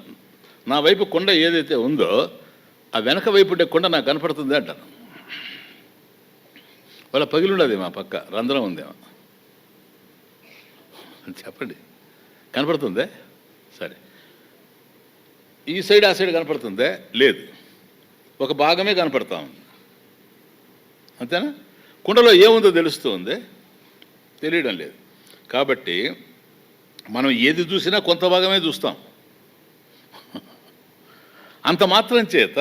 నా వైపు కొండ ఏదైతే ఉందో ఆ వెనక వైపు ఉండే కొండ నాకు కనపడుతుంది అంటాను. వాళ్ళ పగిలిండదేమో ఆ పక్క రంధ్రం ఉందేమో, చెప్పండి. కనపడుతుందే? సరే, ఈ సైడ్ ఆ సైడ్ కనపడుతుందే? లేదు, ఒక భాగమే కనపడతా ఉంది, అంతేనా? కుండలో ఏముందో తెలుస్తుంది? తెలియడం లేదు. కాబట్టి మనం ఏది చూసినా కొంత భాగమే చూస్తాం. అంత మాత్రం చేత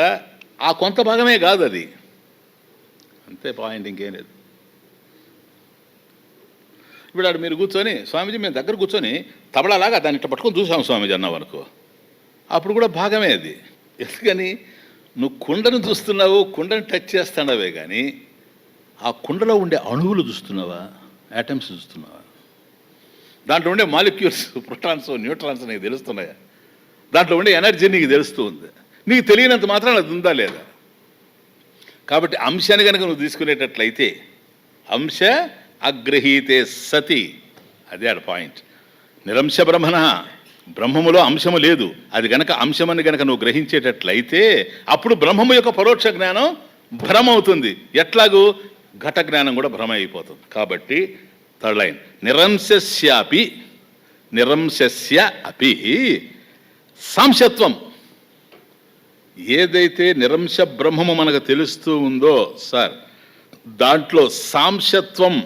ఆ కొంత భాగమే కాదు అది, అంతే పాయింట్, ఇంకేం లేదు. ఇప్పుడు ఆడు మీరు కూర్చొని, స్వామీజీ మేము దగ్గర కూర్చొని తబలాలాగా దాన్ని ఇట్లా పట్టుకొని చూసాము స్వామీజీ అన్నావు అనుకో, అప్పుడు కూడా భాగమే అది. ఎందుకని? నువ్వు కుండను చూస్తున్నావు, కుండను టచ్ చేస్తున్నావే కానీ ఆ కుండలో ఉండే అణువులు చూస్తున్నావా, యాటమ్స్ చూస్తున్నావా? దాంట్లో ఉండే మాలిక్యూల్స్, ప్రోటాన్స్, న్యూట్రాన్స్ నీకు తెలుస్తున్నాయా? దాంట్లో ఉండే ఎనర్జీ నీకు తెలుస్తూ ఉంది. నీకు తెలియనంత మాత్రం అది ఉందా లేదా? కాబట్టి అంశాన్ని కనుక నువ్వు తీసుకునేటట్లయితే, అంశ అగ్రహీతే సతి, అదే ఆడ పాయింట్. నిరంశ బ్రహ్మణ, బ్రహ్మములో అంశము లేదు. అది గనక అంశమని గనక నువ్వు గ్రహించేటట్లయితే అప్పుడు బ్రహ్మము యొక్క పరోక్ష జ్ఞానం భ్రమ అవుతుంది. ఎట్లాగూ ఘట జ్ఞానం కూడా భ్రమ అయిపోతుంది. కాబట్టి థర్డ్ లైన్, నిరంశస్యాపి, నిరంశస్య అపి సాంశత్వం. ఏదైతే నిరంశ బ్రహ్మము మనకు తెలుస్తూ ఉందో సార్, దాంట్లో సాంశత్వం,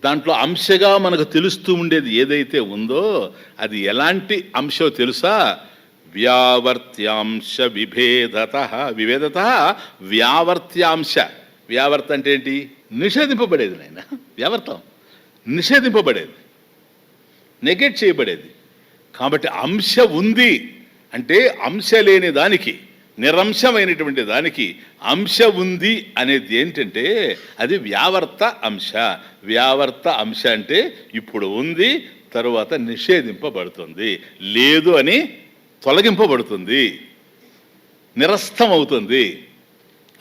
దాంట్లో అంశగా మనకు తెలుస్తూ ఉండేది ఏదైతే ఉందో అది ఎలాంటి అంశో తెలుసా? వ్యావర్త్యాంశ విభేదత. విభేదత వ్యావర్త్యాంశ. వ్యావర్త అంటే ఏంటి? నిషేధింపబడేది నాయన. వ్యావర్తం నిషేధింపబడేది, నెగెట్ చేయబడేది. కాబట్టి అంశ ఉంది అంటే అంశ లేని దానికి, నిరంశమైనటువంటి దానికి అంశ ఉంది అనేది ఏంటంటే అది వ్యావర్త అంశ. వ్యావర్త అంశ అంటే ఇప్పుడు ఉంది, తరువాత నిషేధింపబడుతుంది, లేదు అని తొలగింపబడుతుంది, నిరస్తం అవుతుంది.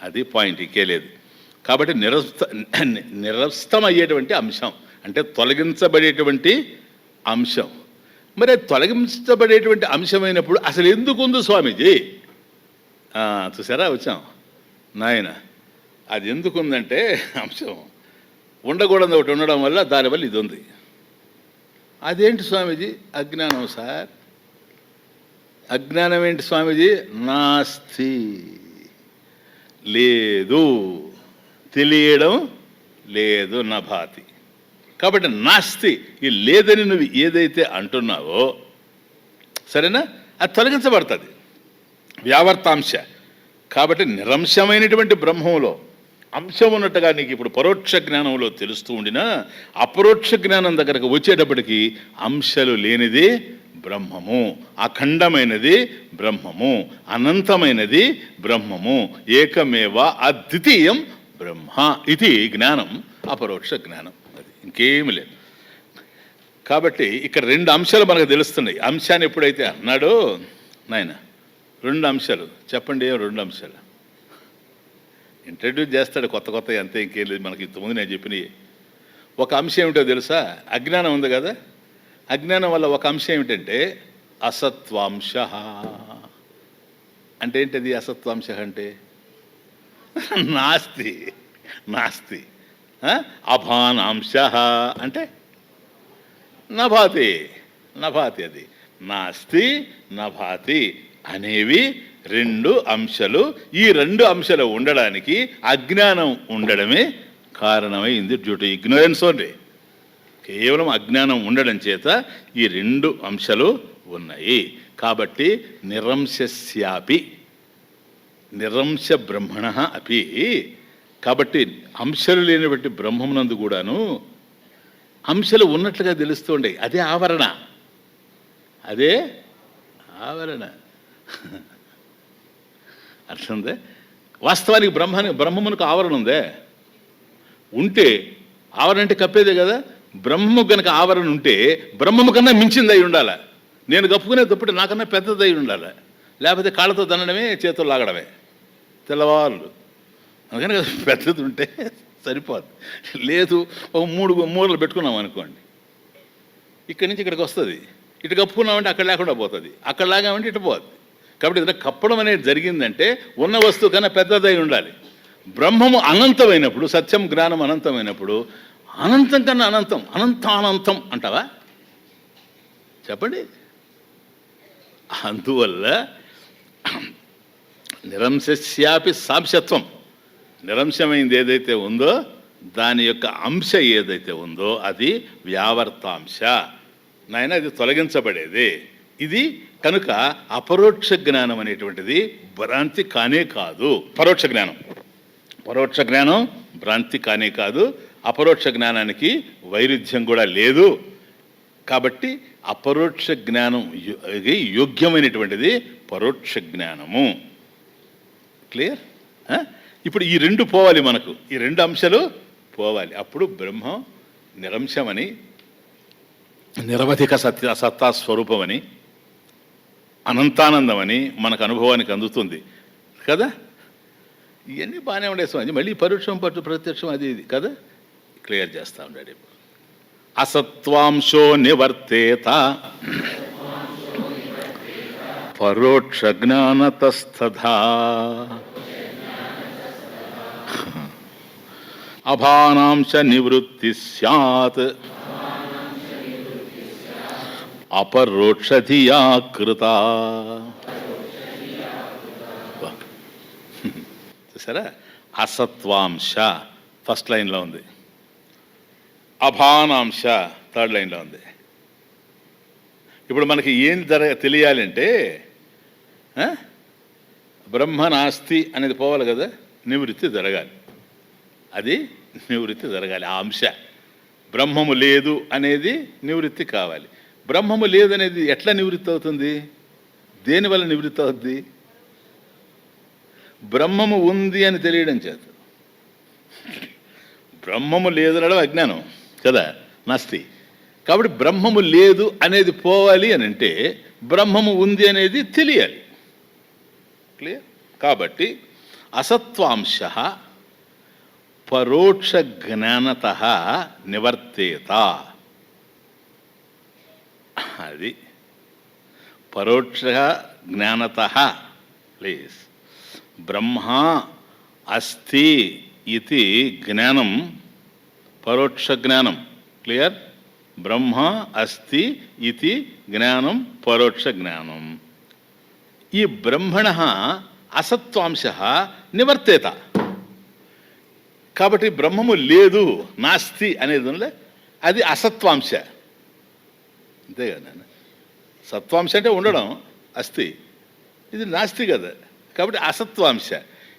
అది పాయింట్, ఇంకే లేదు. కాబట్టి నిరస్తం అయ్యేటువంటి అంశం అంటే తొలగించబడేటువంటి అంశం. మరి తొలగించబడేటువంటి అంశమైనప్పుడు అసలు ఎందుకు ఉంది స్వామీజీ? చూసారా, వచ్చాం నాయన. అది ఎందుకుందంటే అంశం ఉండకూడదు, ఒకటి ఉండడం వల్ల, దానివల్ల ఇది ఉంది. అదేంటి స్వామీజీ? అజ్ఞానం సార్. అజ్ఞానం ఏంటి స్వామీజీ? నాస్తి, లేదు, తెలియడం లేదు, నభాతి. కాబట్టి నాస్తి, ఈ లేదని నువ్వు ఏదైతే అంటున్నావో సరేనా, అది తొలగించబడుతుంది, వ్యావర్తాంశ. కాబట్టి నిరంశమైనటువంటి బ్రహ్మంలో అంశం ఉన్నట్టుగా నీకు ఇప్పుడు పరోక్ష జ్ఞానంలో తెలుస్తూ ఉండినా అపరోక్ష జ్ఞానం దగ్గరకు వచ్చేటప్పటికి అంశాలు లేనిది బ్రహ్మము, అఖండమైనది బ్రహ్మము, అనంతమైనది బ్రహ్మము, ఏకమేవ అద్వితీయం బ్రహ్మ. ఇది జ్ఞానం, అపరోక్ష జ్ఞానం. అది ఇంకేమి లేదు. కాబట్టి ఇక్కడ రెండు అంశాలు మనకు తెలుస్తున్నాయి. అంశాన్ని ఎప్పుడైతే అన్నాడో నాయన, రెండు అంశాలు చెప్పండి. ఏం రెండు అంశాలు? ఇంట్రడ్యూస్ చేస్తాడు కొత్త కొత్త, అంతే, ఇంకేం లేదు. మనకి ఇంతకుముందు నేను చెప్పినవి. ఒక అంశం ఏమిటో తెలుసా? అజ్ఞానం ఉంది కదా, అజ్ఞానం వల్ల ఒక అంశం ఏమిటంటే అసత్వాంశ. అంటే ఏంటది అసత్వాంశ? అంటే నాస్తి, నాస్తి. అభానాంశ అంటే నభాతి, నభాతి. అది నాస్తి, నభాతి అనేవి రెండు అంశాలు. ఈ రెండు అంశాలు ఉండడానికి అజ్ఞానం ఉండడమే కారణమైంది. Due to ignorance only. కేవలం అజ్ఞానం ఉండడం చేత ఈ రెండు అంశాలు ఉన్నాయి. కాబట్టి నిరంశస్యాపి, నిరంశ బ్రహ్మణ అపి. కాబట్టి అంశాలు లేనటువంటి బ్రహ్మమునందు కూడాను అంశాలు ఉన్నట్లుగా తెలుస్తుండే. అదే ఆవరణ, అదే ఆవరణ. అర్థందే? వాస్తవానికి బ్రహ్మమునకు ఆవరణ ఉందే. ఉంటే ఆవరణ అంటే కప్పేదే కదా. బ్రహ్మము కనుక ఆవరణ ఉంటే బ్రహ్మము కన్నా మించింది అయి ఉండాలి. నేను కప్పుకునే దుప్పటి నాకన్నా పెద్దది అయి ఉండాలి. లేకపోతే కాళ్ళతో దండడమే, చేతులు లాగడమే తెల్లవాళ్ళు. అందుకని పెద్దది ఉంటే సరిపోదు. లేదు, ఒక మూడు మూరలు పెట్టుకున్నాం అనుకోండి, ఇక్కడి నుంచి ఇక్కడికి వస్తుంది. ఇటు కప్పుకున్నామంటే అక్కడ లేకుండా పోతుంది, అక్కడ లాగామంటే ఇటు పోతుంది. కాబట్టి ఏదైనా కప్పడం అనేది జరిగిందంటే ఉన్న వస్తువు కన్నా పెద్దదై ఉండాలి. బ్రహ్మము అనంతమైనప్పుడు, సత్యం జ్ఞానం అనంతమైనప్పుడు, అనంతం కన్నా అనంతం అనంతానంతం అంటావా? చెప్పండి. అందువల్ల నిరంశస్యాపి సాంశత్వం, నిరంశమైంది ఏదైతే ఉందో దాని యొక్క అంశ ఏదైతే ఉందో అది వ్యావర్తాంశ. నాయన అది తొలగించబడేది. ఇది కనుక అపరోక్ష జ్ఞానం అనేటువంటిది భ్రాంతి కానే కాదు. పరోక్ష జ్ఞానం భ్రాంతి కానే కాదు. అపరోక్ష జ్ఞానానికి వైరుధ్యం కూడా లేదు. కాబట్టి అపరోక్ష జ్ఞానం యోగ్యమైనటువంటిది పరోక్ష జ్ఞానము. క్లియర్? ఇప్పుడు ఈ రెండు పోవాలి, మనకు ఈ రెండు అంశాలు పోవాలి. అప్పుడు బ్రహ్మం నిరంశమని, నిరవధిక సత్తా స్వరూపమని, అనంతానందమని మనకు అనుభవానికి అందుతుంది కదా. ఇవన్నీ బాగానే ఉండే స్వామి. మళ్ళీ పరోక్షం ప్రత్యక్షం అది ఇది కదా క్లియర్ చేస్తూ ఉండాడు. అసత్వాంశో నివర్తేత పరోక్ష జ్ఞానతస్తథా అభానాంశ నివృత్తి స్యాత్ అపరోక్షధియా కృత. చూసారా? అసత్వాంశ ఫస్ట్ లైన్లో ఉంది, అభానాంశ థర్డ్ లైన్లో ఉంది. ఇప్పుడు మనకి ఏం తెలియాలంటే బ్రహ్మ నాస్తి అనేది పోవాలి కదా, నివృత్తి జరగాలి. అది నివృత్తి జరగాలి. ఆ అంశ బ్రహ్మము లేదు అనేది నివృత్తి కావాలి. బ్రహ్మము లేదనేది ఎట్లా నివృత్తి అవుతుంది? దేనివల్ల నివృత్తి అవుతుంది? బ్రహ్మము ఉంది అని తెలియడం చేత. బ్రహ్మము లేదనడం అజ్ఞానం కదా, నాస్తి. కాబట్టి బ్రహ్మము లేదు అనేది పోవాలి అని అంటే బ్రహ్మము ఉంది అనేది తెలియాలి. క్లియర్? కాబట్టి అసత్వాంశ పరోక్ష జ్ఞానత నివర్తేత. అది పరోక్ష జ్ఞానత. ప్లీజ్. బ్రహ్మ అస్తి ఇది జ్ఞానం పరోక్ష జ్ఞానం. క్లియర్? బ్రహ్మ అస్తి ఇది జ్ఞానం పరోక్ష జ్ఞానం. ఈ బ్రహ్మణ అసత్వాంశ నివర్తేత. కాబట్టి బ్రహ్మము లేదు, నాస్తి అనేది ఉండే అది అసత్వాంశ. అంతే కదా. సత్వాంశ అంటే ఉండడం, అస్తి. ఇది నాస్తి కదా. కాబట్టి అసత్వాంశ.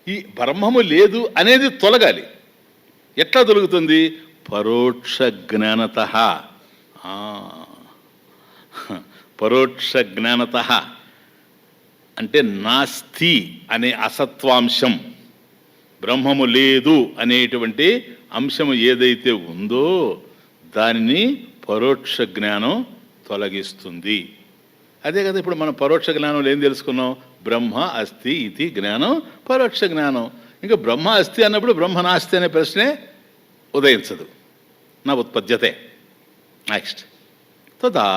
ఈ బ్రహ్మము లేదు అనేది తొలగాలి. ఎట్లా తొలుగుతుంది? పరోక్ష జ్ఞానత. పరోక్ష జ్ఞానత అంటే నాస్తి అనే అసత్వాంశం, బ్రహ్మము లేదు అనేటువంటి అంశము ఏదైతే ఉందో దానిని పరోక్ష జ్ఞానం తొలగిస్తుంది. అదే కదా ఇప్పుడు మనం పరోక్ష జ్ఞానంలో ఏం తెలుసుకున్నాం? బ్రహ్మ అస్తి ఇది జ్ఞానం పరోక్ష జ్ఞానం. ఇంకా బ్రహ్మ అస్తి అన్నప్పుడు బ్రహ్మ నాస్తి అనే ప్రశ్నే ఉదయించదు, నా ఉత్పద్యతే. నెక్స్ట్ తదా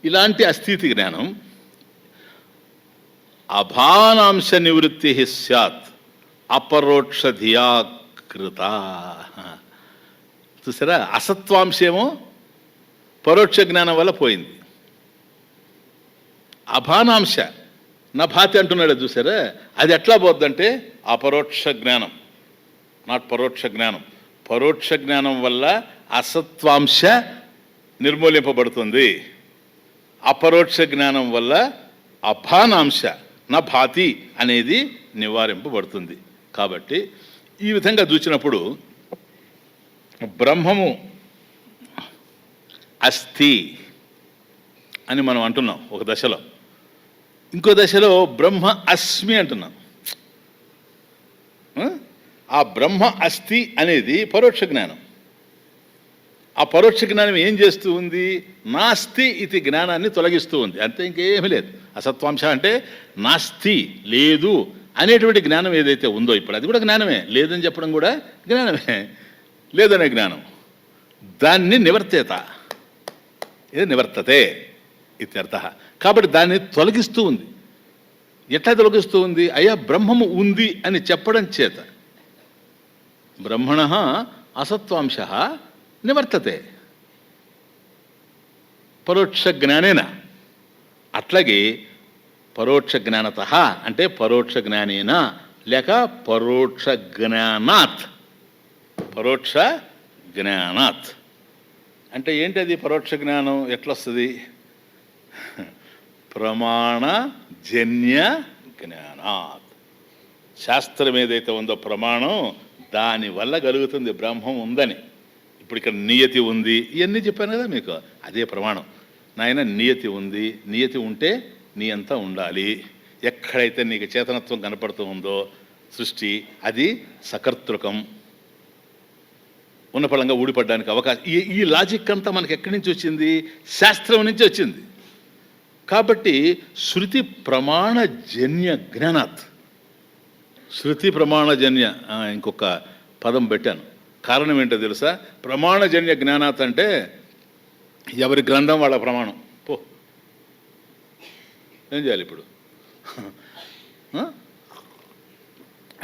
ఇలాంటి అస్థితి జ్ఞానం అభానాంశ నివృత్తి స్యాత్ అపరోక్షధియా కృత. చూసారా? అసత్వాంశేమో పరోక్ష జ్ఞానం వల్ల పోయింది. అభానాంశ నా భాతి అంటున్నాడు, చూసారా? అది ఎట్లా పోద్దంటే అపరోక్ష జ్ఞానం, నాట్ పరోక్ష జ్ఞానం. పరోక్ష జ్ఞానం వల్ల అసత్వాంశ నిర్మూలింపబడుతుంది. అపరోక్ష జ్ఞానం వల్ల అభానాంశ నా భాతి అనేది నివారింపబడుతుంది. కాబట్టి ఈ విధంగా చూసినప్పుడు బ్రహ్మము అస్థి అని మనం అంటున్నాం ఒక దశలో. ఇంకో దశలో బ్రహ్మ అస్మి అంటున్నాం. ఆ బ్రహ్మ అస్థి అనేది పరోక్ష జ్ఞానం. ఆ పరోక్ష జ్ఞానం ఏం చేస్తూ ఉంది? నాస్తి ఇది జ్ఞానాన్ని తొలగిస్తూ ఉంది. అంతే, ఇంకేమీ లేదు. అసత్వాంశ అంటే నాస్తి, లేదు అనేటువంటి జ్ఞానం ఏదైతే ఉందో ఇప్పుడు అది కూడా జ్ఞానమే. లేదని చెప్పడం కూడా జ్ఞానమే. లేదనే జ్ఞానం దాన్ని నివర్తేత, ఇది నివర్తతే ఇత్యర్థ. కాబట్టి దాన్ని తొలగిస్తూ ఉంది. ఎట్లా తొలగిస్తూ ఉంది? అయ్యా బ్రహ్మము ఉంది అని చెప్పడం చేత. బ్రహ్మణ అసత్వాంశ నివర్తతే పరోక్ష జ్ఞానేన. అట్లాగే పరోక్ష జ్ఞానత అంటే పరోక్ష జ్ఞానేన లేక పరోక్ష జ్ఞానాత్. పరోక్ష జ్ఞానాత్ అంటే ఏంటి? అది పరోక్ష జ్ఞానం ఎట్లొస్తుంది? ప్రమాణజన్య జ్ఞానాత్. శాస్త్రం ఏదైతే ఉందో ప్రమాణం, దానివల్ల కలుగుతుంది బ్రహ్మం ఉందని. ఇప్పుడు ఇక్కడ నియతి ఉంది, ఇవన్నీ చెప్పాను కదా మీకు, అదే ప్రమాణం. నాయన నియతి ఉంది, నియతి ఉంటే నీ అంతా ఉండాలి. ఎక్కడైతే నీకు చేతనత్వం కనపడుతూ ఉందో సృష్టి, అది సకర్తృకం, ఉన్న ఫలంగా ఊడిపడడానికి అవకాశం. ఈ లాజిక్ అంతా మనకి ఎక్కడి నుంచి వచ్చింది? శాస్త్రం నుంచి వచ్చింది. కాబట్టి శృతి ప్రమాణజన్య జ్ఞానాత్. శృతి ప్రమాణజన్య, ఇంకొక పదం పెట్టాను. కారణం ఏంటో తెలుసా? ప్రమాణజన్య జ్ఞానాత్ అంటే ఎవరి గ్రంథం వాళ్ళ ప్రమాణం. పో, ఏం చేయాలి ఇప్పుడు?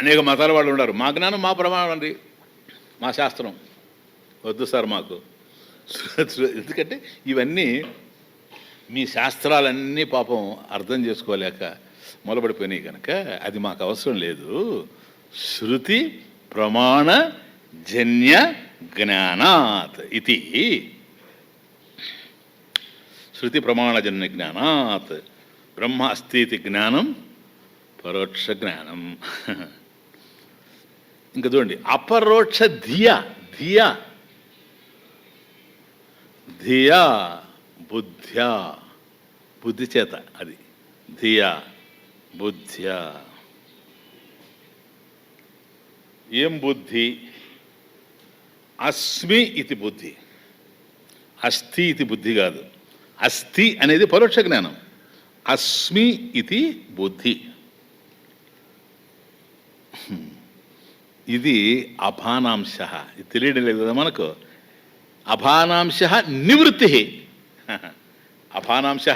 అనేక మతాల వాళ్ళు ఉన్నారు, మా జ్ఞానం మా ప్రమాణం అండి, మా శాస్త్రం వద్దు సార్ మాకు. ఎందుకంటే ఇవన్నీ మీ శాస్త్రాలన్నీ పాపం అర్థం చేసుకోలేక మొదలుపడిపోయినాయి కనుక అది మాకు అవసరం లేదు. శృతి ప్రమాణ జన్య జ్ఞానాత్ ఇది. శృతి ప్రమాణజన్య జ్ఞానాత్ బ్రహ్మ అస్థితి జ్ఞానం పరోక్ష జ్ఞానం. ఇంకా చూడండి, అపరోక్ష ధియా. ధియా ధియా బుద్ధ్యా, బుద్ధి చేత. అది ధియా బుద్ధ్యా. ఏం బుద్ధి? అస్మి ఇది బుద్ధి, అస్థి ఇది బుద్ధి కాదు. అస్థి అనేది పరోక్ష జ్ఞానం, అస్మి ఇది బుద్ధి. ఇది అభానాంశ. ఇది తెలియడం లేదు కదా మనకు. అభానాంశ నివృత్తి. అభానాంశ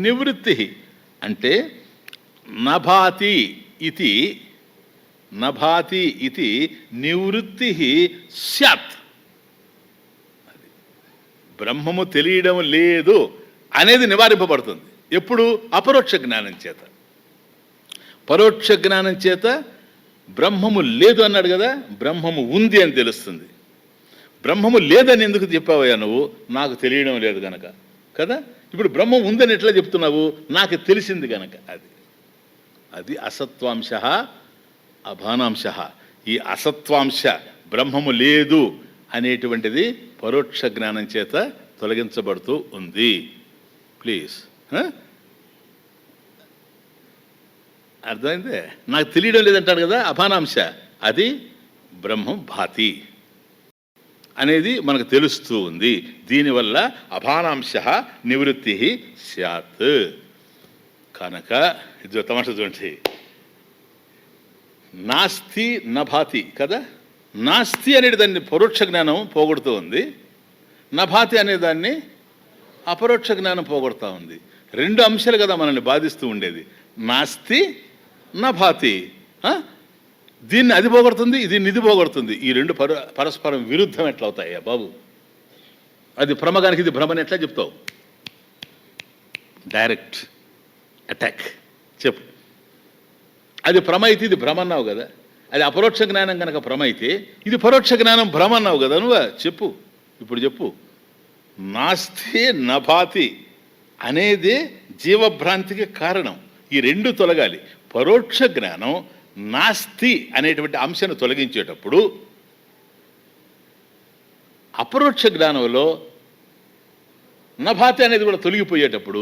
నివృత్తి అంటే నభాతి ఇది, నభాతి ఇది నివృత్తి స్యాత్. బ్రహ్మము తెలియడం లేదు అనేది నివారింపబడుతుంది. ఎప్పుడు? అపరోక్ష జ్ఞానం చేత. పరోక్ష జ్ఞానం చేత బ్రహ్మము లేదు అన్నాడు కదా, బ్రహ్మము ఉంది అని తెలుస్తుంది. బ్రహ్మము లేదని ఎందుకు చెప్పావయ్యా నువ్వు? నాకు తెలియడం లేదు గనక కదా. ఇప్పుడు బ్రహ్మం ఉందని ఎట్లా చెప్తున్నావు? నాకు తెలిసింది గనక. అది అసత్వాంశ అభానాంశ. ఈ అసత్వాంశ బ్రహ్మము లేదు అనేటువంటిది పరోక్ష జ్ఞానం చేత తొలగించబడుతూ ఉంది. ప్లీజ్, అర్థమైందే? నాకు తెలియడం లేదంటాడు కదా అభానాంశ, అది బ్రహ్మం భాతి అనేది మనకు తెలుస్తూ ఉంది. దీనివల్ల అభానాంశ నివృత్తి స్యాత్. కనుక ఇది తమాషా చూడండి, నాస్తి నభాతి కదా. నాస్తి అనేది దాన్ని పరోక్ష జ్ఞానం పోగొడుతూ ఉంది, నభాతి అనే దాన్ని అపరోక్ష జ్ఞానం పోగొడుతూ ఉంది. రెండు అంశాలు కదా మనల్ని బాధిస్తూ ఉండేది, నాస్తి నభాతి. దీన్ని అది పోగొడుతుంది, ఇది నిధి పోగొడుతుంది. ఈ రెండు పరస్పరం విరుద్ధం ఎట్లా అవుతాయా బాబు? అది భ్రమగానికి ఇది భ్రమని ఎట్లా చెప్తావు? డైరెక్ట్ అటాక్ చెప్పు. అది భ్రమ అయితే ఇది భ్రమ అన్నావు కదా. అది అపరోక్ష జ్ఞానం కనుక భ్రమ అయితే ఇది పరోక్ష జ్ఞానం భ్రమ అన్నావు కదా నువ్వు. చెప్పు, ఇప్పుడు చెప్పు. నాస్తి నభాతి అనేది జీవభ్రాంతికి కారణం. ఈ రెండు తొలగాలి. పరోక్ష జ్ఞానం నాస్తి అనేటువంటి అంశాన్ని తొలగించేటప్పుడు, అపరోక్ష జ్ఞానంలో నభాతి అనేది కూడా తొలగిపోయేటప్పుడు,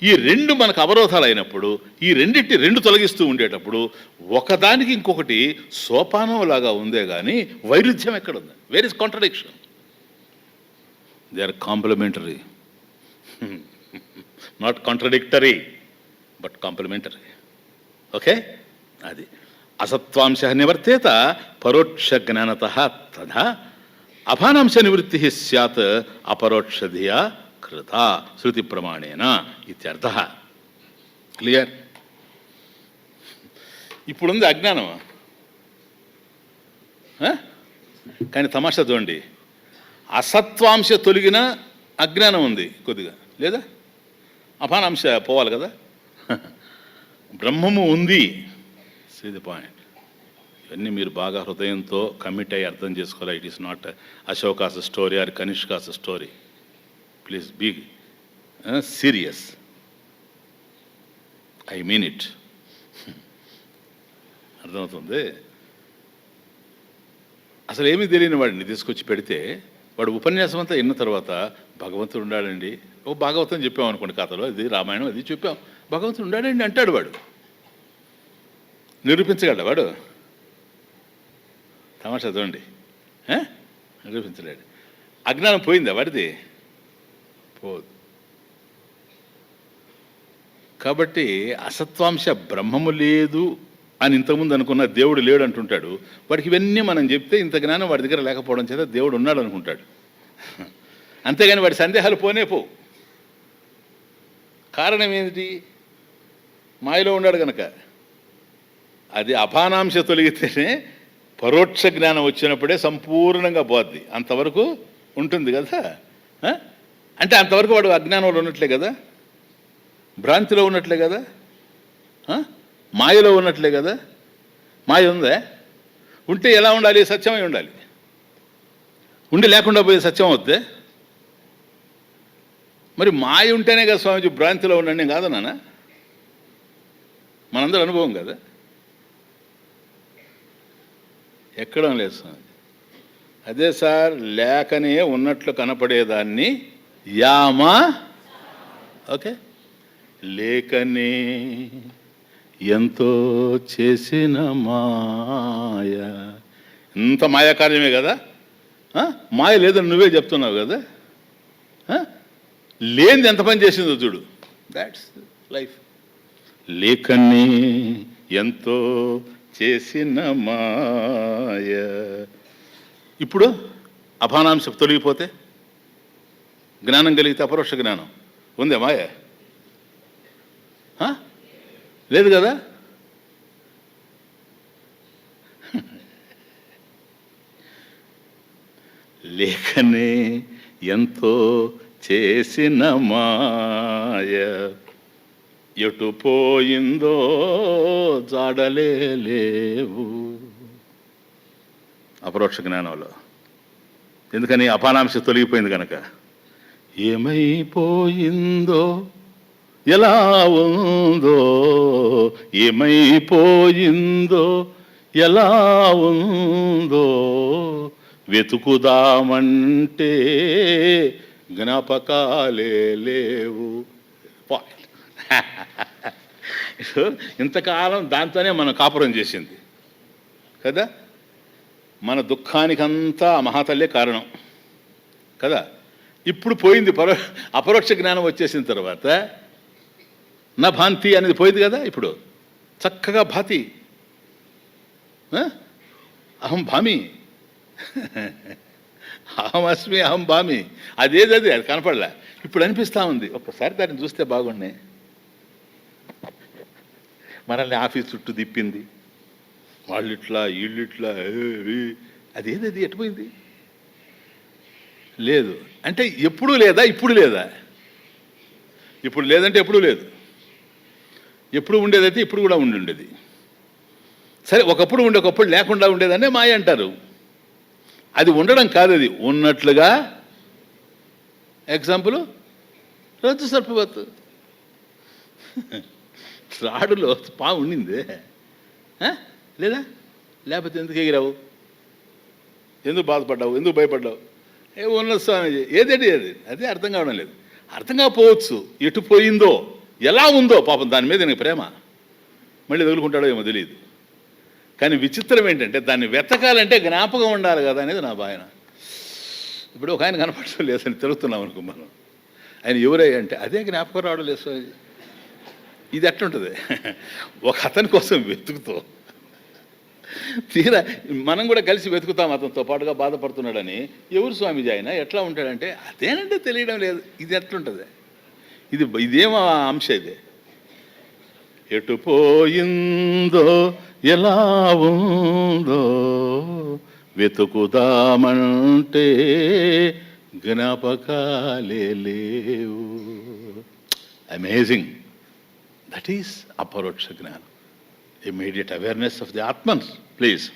ఈ రెండు మనకు అవరోధాలు అయినప్పుడు, ఈ రెండింటి రెండు తొలగిస్తూ ఉండేటప్పుడు ఒకదానికి ఇంకొకటి సోపానం లాగా ఉందే కానీ వైరుధ్యం ఎక్కడుంది? Where is contradiction? They are complementary, not contradictory but complementary. Okay, అది అసత్వాంశ నివర్తేత పరోక్ష జ్ఞానత తథా అభానాంశ నివృత్తి స్యాత్ అపరోక్షధియా కృత శృతి ప్రమాణేన ఇత్యర్థః. క్లియర్? ఇప్పుడుంది అజ్ఞానమా? కానీ తమాషా చూడండి, అసత్వాంశ తొలగిన అజ్ఞానం ఉంది కొద్దిగా, లేదా? అపానాంశ పోవాలి కదా. బ్రహ్మము ఉంది. See the point. ఇవన్నీ మీరు బాగా హృదయంతో కమిట్ అయ్యి అర్థం చేసుకోవాలి. It is not Ashoka's story or Kanishka's story. Please be serious. I mean it. అర్థమవుతుంది? అసలు ఏమీ తెలియని వాడిని తీసుకొచ్చి పెడితే వాడు ఉపన్యాసం అంతా విన్న తర్వాత భగవంతుడు ఉన్నాడండి, ఓ భాగవతం చెప్పాం అనుకోండి, కథలో అది రామాయణం అది చెప్పాం, భగవంతుడు ఉన్నాడండి అంటాడు వాడు. నిరూపించగలడా వాడు? తమాషా చూడండి, నిరూపించలేడు. అజ్ఞానం పోయిందా వాడిది? పోదు. కాబట్టి అసత్వాంశ బ్రహ్మము లేదు అని ఇంతకుముందు అనుకున్న దేవుడు లేడు అంటుంటాడు. వాడికి ఇవన్నీ మనం చెప్తే ఇంత జ్ఞానం వాడి దగ్గర లేకపోవడం చేత దేవుడు ఉన్నాడు అనుకుంటాడు. అంతేగాని వాడి సందేహాలు పోనే పో. కారణం ఏంటి? మాయలో ఉన్నాడు కనుక. అది అపానాంశ తొలగితేనే పరోక్ష జ్ఞానం వచ్చినప్పుడే సంపూర్ణంగా పోద్ది. అంతవరకు ఉంటుంది కదా. అంటే అంతవరకు వాడు అజ్ఞానంలో ఉన్నట్లే కదా, భ్రాంతిలో ఉన్నట్లే కదా, మాయలో ఉన్నట్లే కదా. మాయ ఉందా? ఉంటే ఎలా ఉండాలి? సత్యమై ఉండాలి. ఉండి లేకుండా పోయే సత్యం అవుద్దే. మరి మాయ ఉంటేనే కదా స్వామిజీ భ్రాంతిలో ఉండండి కాదు నాన్న, మనందరూ అనుభవం కదా. ఎక్కడం లేదు స్వామి. అదే సార్, లేకనే ఉన్నట్లు కనపడేదాన్ని యామా, ఓకే, లేకనే ఎంతో చేసిన మాయ. ఇంత మాయాకార్యమే కదా. మాయ లేదని నువ్వే చెప్తున్నావు కదా. లేనిది ఎంత పని చేసిందో చూడు. That's life. లేకనే ఎంతో చేసిన మాయ. ఇప్పుడు అపానాంశం తొలగిపోతే జ్ఞానం కలిగితే అపరోక్ష జ్ఞానం ఉందే మాయ? లేదు కదా. లేకనే ఎంతో చేసిన మాయ ఎటు పోయిందో జాడలే లేవు. అపరోక్ష జ్ఞానంలో ఎందుకని? అపానాంశ తొలగిపోయింది కనుక. ఏమైపోయిందో ఎలా ఉందో, ఏమైపోయిందో ఎలా ఉందో వెతుకుదామంటే జ్ఞాపకాలే లేవు. ఇంతకాలం దాంతోనే మనం కాపురం చేసింది కదా. మన దుఃఖానికంతా మహాతల్లే కారణం కదా. ఇప్పుడు పోయింది, అపరోక్ష జ్ఞానం వచ్చేసిన తర్వాత నా భాంతి అనేది పోయింది కదా. ఇప్పుడు చక్కగా భాతి, అహం భామి, అహం అస్మి అహం భామి. అదేది అది కనపడలే. ఇప్పుడు అనిపిస్తూ ఉంది, ఒక్కసారి దాన్ని చూస్తే బాగుండే. మనల్ని ఆఫీస్ చుట్టూ తిప్పింది, వాళ్ళు ఇట్లా వీళ్ళు ఇట్లా, అదేది ఎట్టుపోయింది? లేదు అంటే ఎప్పుడూ లేదా, ఇప్పుడు లేదా. ఇప్పుడు లేదంటే ఎప్పుడూ లేదు. ఎప్పుడు ఉండేదైతే ఇప్పుడు కూడా ఉండేది. సరే, ఒకప్పుడు ఉండే ఒకప్పుడు లేకుండా ఉండేదనే మాయ అంటారు. అది ఉండడం కాదు, అది ఉన్నట్లుగా. ఎగ్జాంపుల్ రజ్జు సర్పవత్తు. రాడులో పాము ఉండిందే లేదా? లేకపోతే ఎందుకు ఎగిరావు? ఎందుకు బాధపడ్డావు? ఎందుకు భయపడ్డావు? ఉన్న స్వామి ఏదేంటి అది అదే అర్థం కావడం లేదు. అర్థం కాకపోవచ్చు. ఎటు పోయిందో, ఎలా ఉందో పాపం దాని మీద నీకు ప్రేమ. మళ్ళీ తగులుకుంటాడో ఏమో తెలియదు. కానీ విచిత్రం ఏంటంటే దాన్ని వెతకాలంటే జ్ఞాపకం ఉండాలి కదా అనేది నా భావన. ఇప్పుడు ఒక ఆయన కనపడటం లేదని తిరుగుతున్నాం అనుకో మనం. ఆయన ఎవరై అంటే అదే జ్ఞాపకం రావడం లేదు స్వామి. ఇది ఎట్లుంటుంది? ఒక అతని కోసం వెతుకుతూ తీరా మనం కూడా కలిసి వెతుకుతాం అతనితో పాటుగా బాధపడుతున్నాడని. ఎవరు స్వామిజీ ఆయన, ఎట్లా ఉంటాడంటే అదేనంటే తెలియడం లేదు. ఇది ఎట్లుంటుంది? ఇదేమో అంశ. ఇది ఎటు పోయిందో ఎలా ఉందో వెతుకుదామంటే జ్ఞాపకాలే లేవు. అమేజింగ్. దట్ ఈస్ అపరోక్ష జ్ఞానం, immediate awareness of the Atman. Please.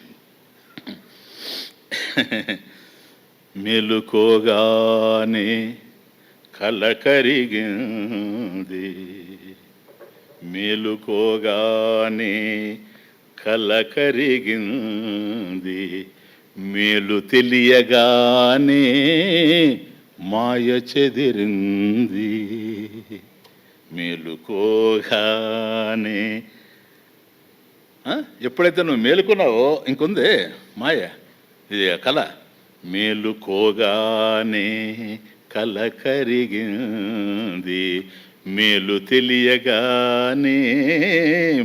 మెలుకోగానే కల కరిగింది, మేలుకోగానే కల కరిగింది, మేలు తెలియగానే మాయ చెదిరింది. మేలుకోగానే ఎప్పుడైతే నువ్వు మేలుకున్నావో ఇంకొందే మాయ, ఇది కళ. మేలుకోగానే కల కరిగింది, మేలు తెలియగానే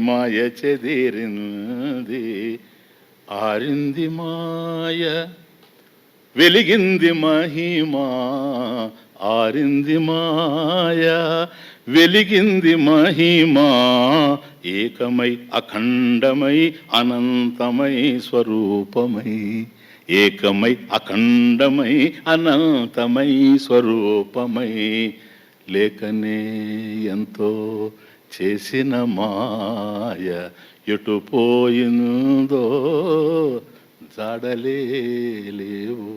మాయ చెదిరింది. ఆరింది మాయ వెలిగింది మహిమా, ఆరింది మాయ వెలిగింది మహిమా, ఏకమై అఖండమై అనంతమై స్వరూపమై, ఏకమై అఖండమై అనంతమై స్వరూపమై, లేకనే ఎంతో చేసిన మాయ ఎటు పోయిందో జాడలే లేవు.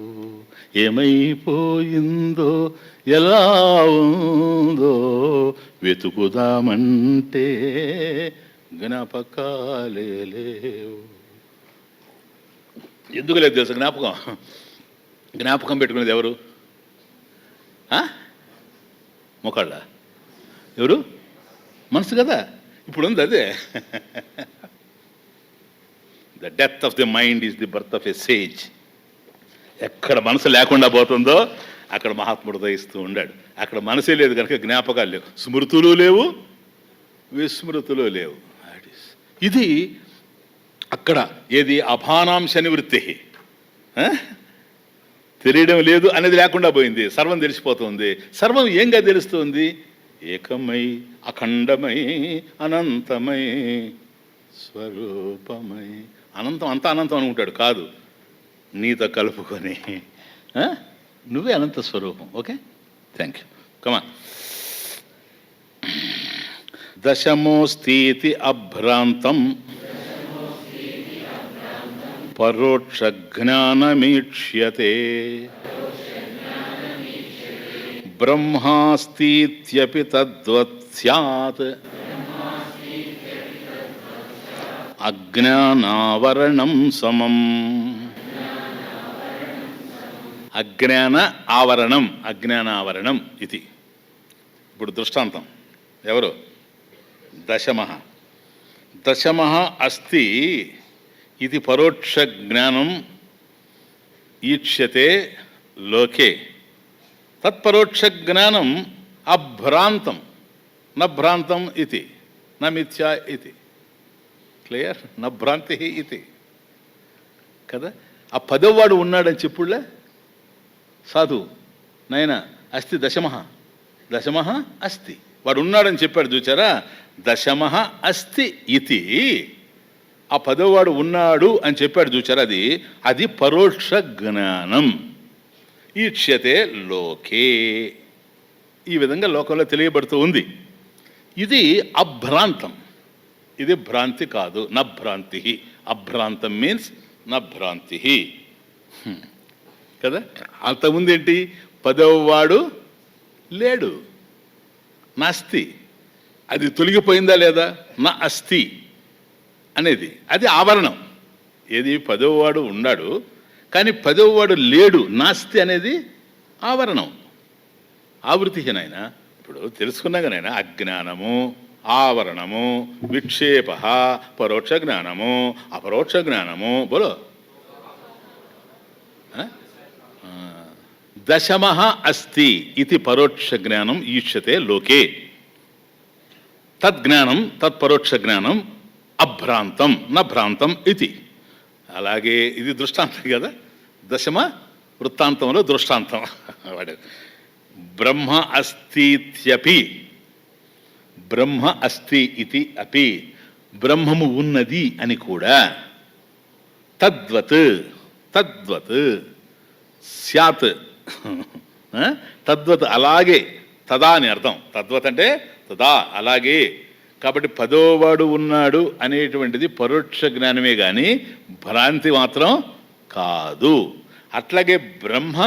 ఏమైపోయిందో ఎలా ఉందో వెతుకుదామంటే జ్ఞాపకాలే లేవు. ఎందుకు లేదు తెలుసు జ్ఞాపకం? జ్ఞాపకం పెట్టుకునేది ఎవరు? మొక్కళ్ళ ఎవరు? మనసు కదా. ఇప్పుడు ఉంది అదే. The death of the mind is the birth of a sage. ఎక్కడ మనసు లేకుండా పోతుందో అక్కడ మహాత్ముడు ఉదయిస్తూ ఉండాడు. అక్కడ మనసే లేదు కనుక జ్ఞాపకాలు లేవు, స్మృతులు లేవు, విస్మృతులు లేవు. ఇది అక్కడ ఏది అభానాంశ నివృత్తి, తెలియడం లేదు అనేది లేకుండా పోయింది. సర్వం తెలిసిపోతుంది. సర్వం ఏంగా తెలుస్తుంది? ఏకమై అఖండమై అనంతమై స్వరూపమై. అనంతం అంతా అనంతం అనుకుంటాడు, కాదు, నీతో కలుపుకొని నువ్వే అనంత స్వరూపం. Okay, thank you. కమా. దశమోస్థితి అభ్రాంతం పరోక్ష జ్ఞానమీక్ష్యతే, బ్రహ్మాస్తిత్యపి తద్వత్ స్యాత్ అజ్ఞానావరణం సమం. అజ్ఞాన ఆవరణం, అజ్ఞానావరణం ఇది. ఇప్పుడు దృష్టాంతం ఎవరు? దశమః. దశమః అస్తి ఇది పరోక్ష జ్ఞానం ఈక్ష్యతే లోకే. తత్పరోక్ష జ్ఞానం అభ్రాంతం నభ్రాంతం ఇది, న మిథ్యా ఇది. క్లియర్? నభ్రాంతి ఇది కదా. ఆ పదోవాడు ఉన్నాడని చెప్పుడులే సాధువు నాయన. అస్తి దశమః, దశమః అస్తి, వాడు ఉన్నాడని చెప్పాడు చూచారా. దశమః అస్తి ఇది, ఆ పదోవాడు ఉన్నాడు అని చెప్పాడు చూచారా. అది పరోక్ష జ్ఞానం. ఈక్ష్యతే లోకే, ఈ విధంగా లోకంలో తెలియబడుతూ ఉంది. ఇది అభ్రాంతం, ఇది భ్రాంతి కాదు. నభ్రాంతి. అభ్రాంతం మీన్స్ నభ్రాంతి కదా. అంతకుముందు ఏంటి? పదోవాడు లేడు, నాస్తి. అది తొలగిపోయిందా లేదా? నా అస్థి అనేది అది ఆవరణం. ఏది? పదోవాడు ఉన్నాడు కానీ పదోవాడు లేడు, నాస్తి అనేది ఆవరణం, ఆవృతి. నాయన ఇప్పుడు తెలుసుకున్నాగానైనా అజ్ఞానము, ఆవరణము, విక్షేప, పరోక్ష జ్ఞానము, అపరోక్ష జ్ఞానము. బోలో. దశమః అస్తి ఇది పరోక్ష జ్ఞానం ఈక్ష్యతే లోకే. తద్జ్ఞానం తత్పరోక్ష జ్ఞానం అభ్రాంతం నభ్రాంతం ఇది. అలాగే ఇది దృష్టాంతం కదా. దశమ వృత్తాంతంలో దృష్టాంతం వాడు. బ్రహ్మ అస్తిత్యపి, బ్రహ్మ అస్తి ఇది అపి, బ్రహ్మము ఉన్నది అని కూడా తద్వత్ తద్వత్ స్యాత్ తద్వత్ అలాగే, తదా అని అర్థం. తద్వత్ అంటే తదా అలాగే. కాబట్టి పదోవాడు ఉన్నాడు అనేటువంటిది పరోక్ష జ్ఞానమే కానీ భ్రాంతి మాత్రం కాదు. అట్లాగే బ్రహ్మ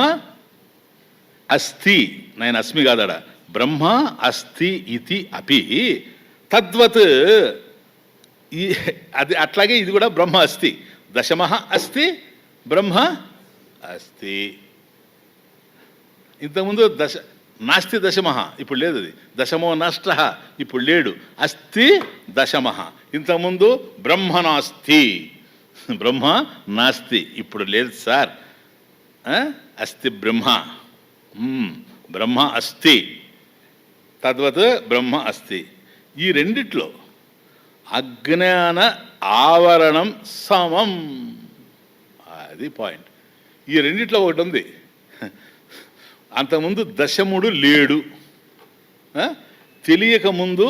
అస్థి, నేను అస్మి కాదాడ, బ్రహ్మ అస్థి ఇది అపి తద్వత్, అది అట్లాగే ఇది కూడా బ్రహ్మ అస్థి. దశమః అస్థి బ్రహ్మ అస్థి. ఇంతకుముందు నాస్తి దశమః, ఇప్పుడు లేదు. అది దశమో నష్ట, ఇప్పుడు లేడు. అస్థి దశమః, ఇంతకుముందు బ్రహ్మ నాస్తి, బ్రహ్మ నాస్తి, ఇప్పుడు లేదు సార్. అస్థి బ్రహ్మ, బ్రహ్మ అస్థి, తద్వత్ బ్రహ్మ అస్థి. ఈ రెండిట్లో అజ్ఞాన ఆవరణం సమం, అది పాయింట్. ఈ రెండిట్లో ఒకటి ఉంది. అంతకుముందు దశముడు లేడు, తెలియకముందు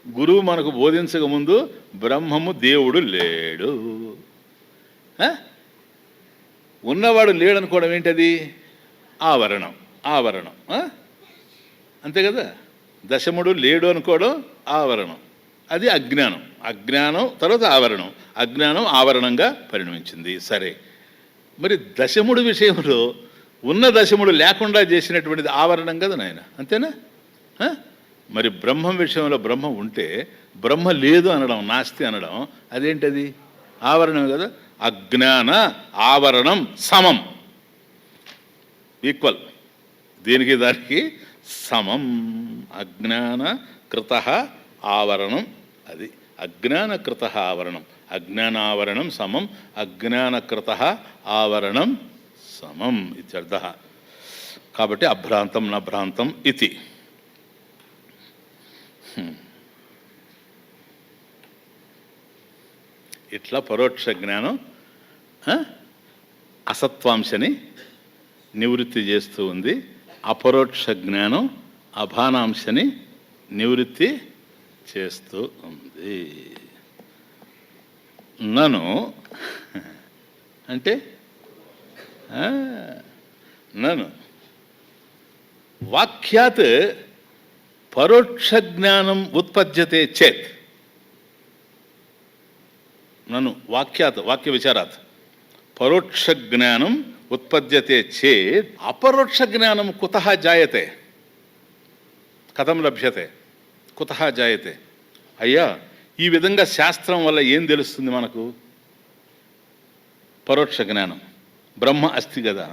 గురువు మనకు బోధించకముందు బ్రహ్మము దేవుడు లేడు. ఉన్నవాడు లేడనుకోవడం ఏంటది? ఆవరణం. ఆవరణం అంతే కదా. దశముడు లేడు అనుకోవడం ఆవరణం, అది అజ్ఞానం. అజ్ఞానం తర్వాత ఆవరణం, అజ్ఞానం ఆవరణంగా పరిణమించింది. సరే, మరి దశముడు విషయంలో ఉన్న దశముడు లేకుండా చేసినటువంటిది ఆవరణం కదా నాయన, అంతేనా? మరి బ్రహ్మం విషయంలో బ్రహ్మ ఉంటే బ్రహ్మ లేదు అనడం, నాస్తి అనడం, అదేంటది? ఆవరణం కదా. అజ్ఞాన ఆవరణం సమం, ఈక్వల్, దీనికి దానికి సమం. అజ్ఞాన కృత ఆవరణం, అది అజ్ఞానకృత ఆవరణం. అజ్ఞానావరణం సమం, అజ్ఞానకృత ఆవరణం సమం ఇత్యర్థ. కాబట్టి అభ్రాంతం న భ్రాంతం ఇది. ఇట్లా పరోక్ష జ్ఞానం అసత్వాంశని నివృత్తి చేస్తూ ఉంది, అపరోక్ష జ్ఞానం అభానాంశని నివృత్తి చేస్తూ ఉంది. నను అంటే నను వాక్యాత్ పరోక్ష జ్ఞానం ఉత్పద్యతే చేత్, నను వాక్యాత్ వాక్య విచారాత్ పరోక్ష జ్ఞానం ఉత్పద్యతే చేత్ అపరోక్ష జ్ఞానం కుతః జాయతే, కథం లభ్యతే, కుతః జాయతే. అయ్యా, ఈ విధంగా శాస్త్రం వల్ల ఏం తెలుస్తుంది మనకు? పరోక్ష జ్ఞానం. బ్రహ్మ అస్థి కదా,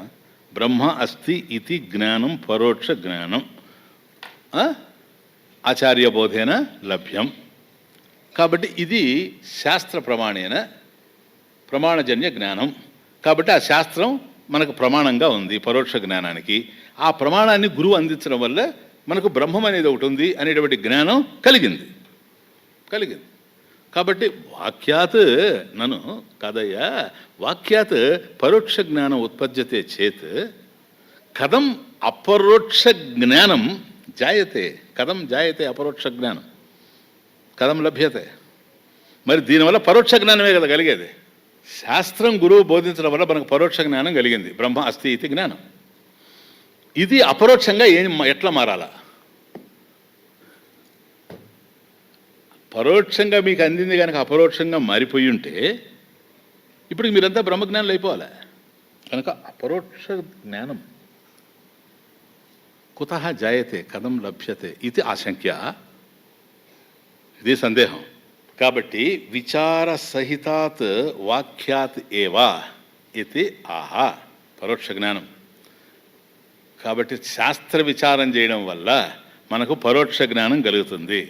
బ్రహ్మ అస్థి ఇది జ్ఞానం పరోక్ష జ్ఞానం ఆచార్యబోధేన లభ్యం. కాబట్టి ఇది శాస్త్ర ప్రమాణేన ప్రమాణజన్య జ్ఞానం. కాబట్టి ఆ శాస్త్రం మనకు ప్రమాణంగా ఉంది పరోక్ష జ్ఞానానికి. ఆ ప్రమాణాన్ని గురువు అందించడం వల్ల మనకు బ్రహ్మం అనేది ఒకటి ఉంది అనేటువంటి జ్ఞానం కలిగింది. కాబట్టి వాక్యాత్ నను కాదయ్యా, వాక్యాత్ పరోక్ష జ్ఞానం ఉత్పద్యతే చేత్ కథం అపరోక్ష జ్ఞానం జాయతే, కథం జాయతే అపరోక్ష జ్ఞానం, కథం లభ్యతే. మరి దీనివల్ల పరోక్ష జ్ఞానమే కదా కలిగేది. శాస్త్రం గురువు బోధించడం వల్ల మనకు పరోక్ష జ్ఞానం కలిగింది, బ్రహ్మ అస్థి ఇది జ్ఞానం. ఇది అపరోక్షంగా ఎట్లా మారాలా? పరోక్షంగా మీకు అందింది కనుక అపరోక్షంగా మారిపోయి ఉంటే ఇప్పుడు మీరంతా బ్రహ్మజ్ఞానులు అయిపోవాలి. కనుక అపరోక్ష జ్ఞానం కుతః జాయతే కథం లభ్యతే ఇది ఆశంక్య, ఇది సందేహం. కాబట్టి విచార సహితాత్ వాక్యాత్ ఏవా ఇది ఆహా పరోక్ష జ్ఞానం. కాబట్టి శాస్త్ర విచారం చేయడం వల్ల మనకు పరోక్ష జ్ఞానం కలుగుతుంది.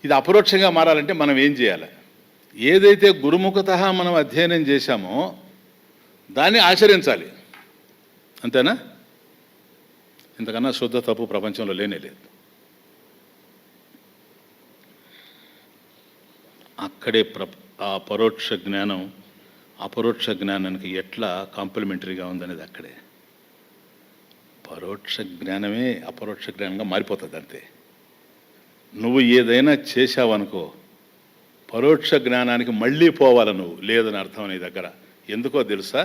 ఇది అపరోక్షంగా మారాలంటే మనం ఏం చేయాలి? ఏదైతే గురుముఖత మనం అధ్యయనం చేశామో దాన్ని ఆచరించాలి, అంతేనా? ఇంతకన్నా శుద్ధ తప్పు ప్రపంచంలో లేనే లేదు. అక్కడే ఆ పరోక్ష జ్ఞానం అపరోక్ష జ్ఞానానికి ఎట్లా కాంప్లిమెంటరీగా ఉందనేది అక్కడే. పరోక్ష జ్ఞానమే అపరోక్ష జ్ఞానంగా మారిపోతుంది అంతే. నువ్వు ఏదైనా చేశావనుకో, పరోక్ష జ్ఞానానికి మళ్ళీ పోవాలి నువ్వు, లేదని అర్థం నీ దగ్గర. ఎందుకో తెలుసా?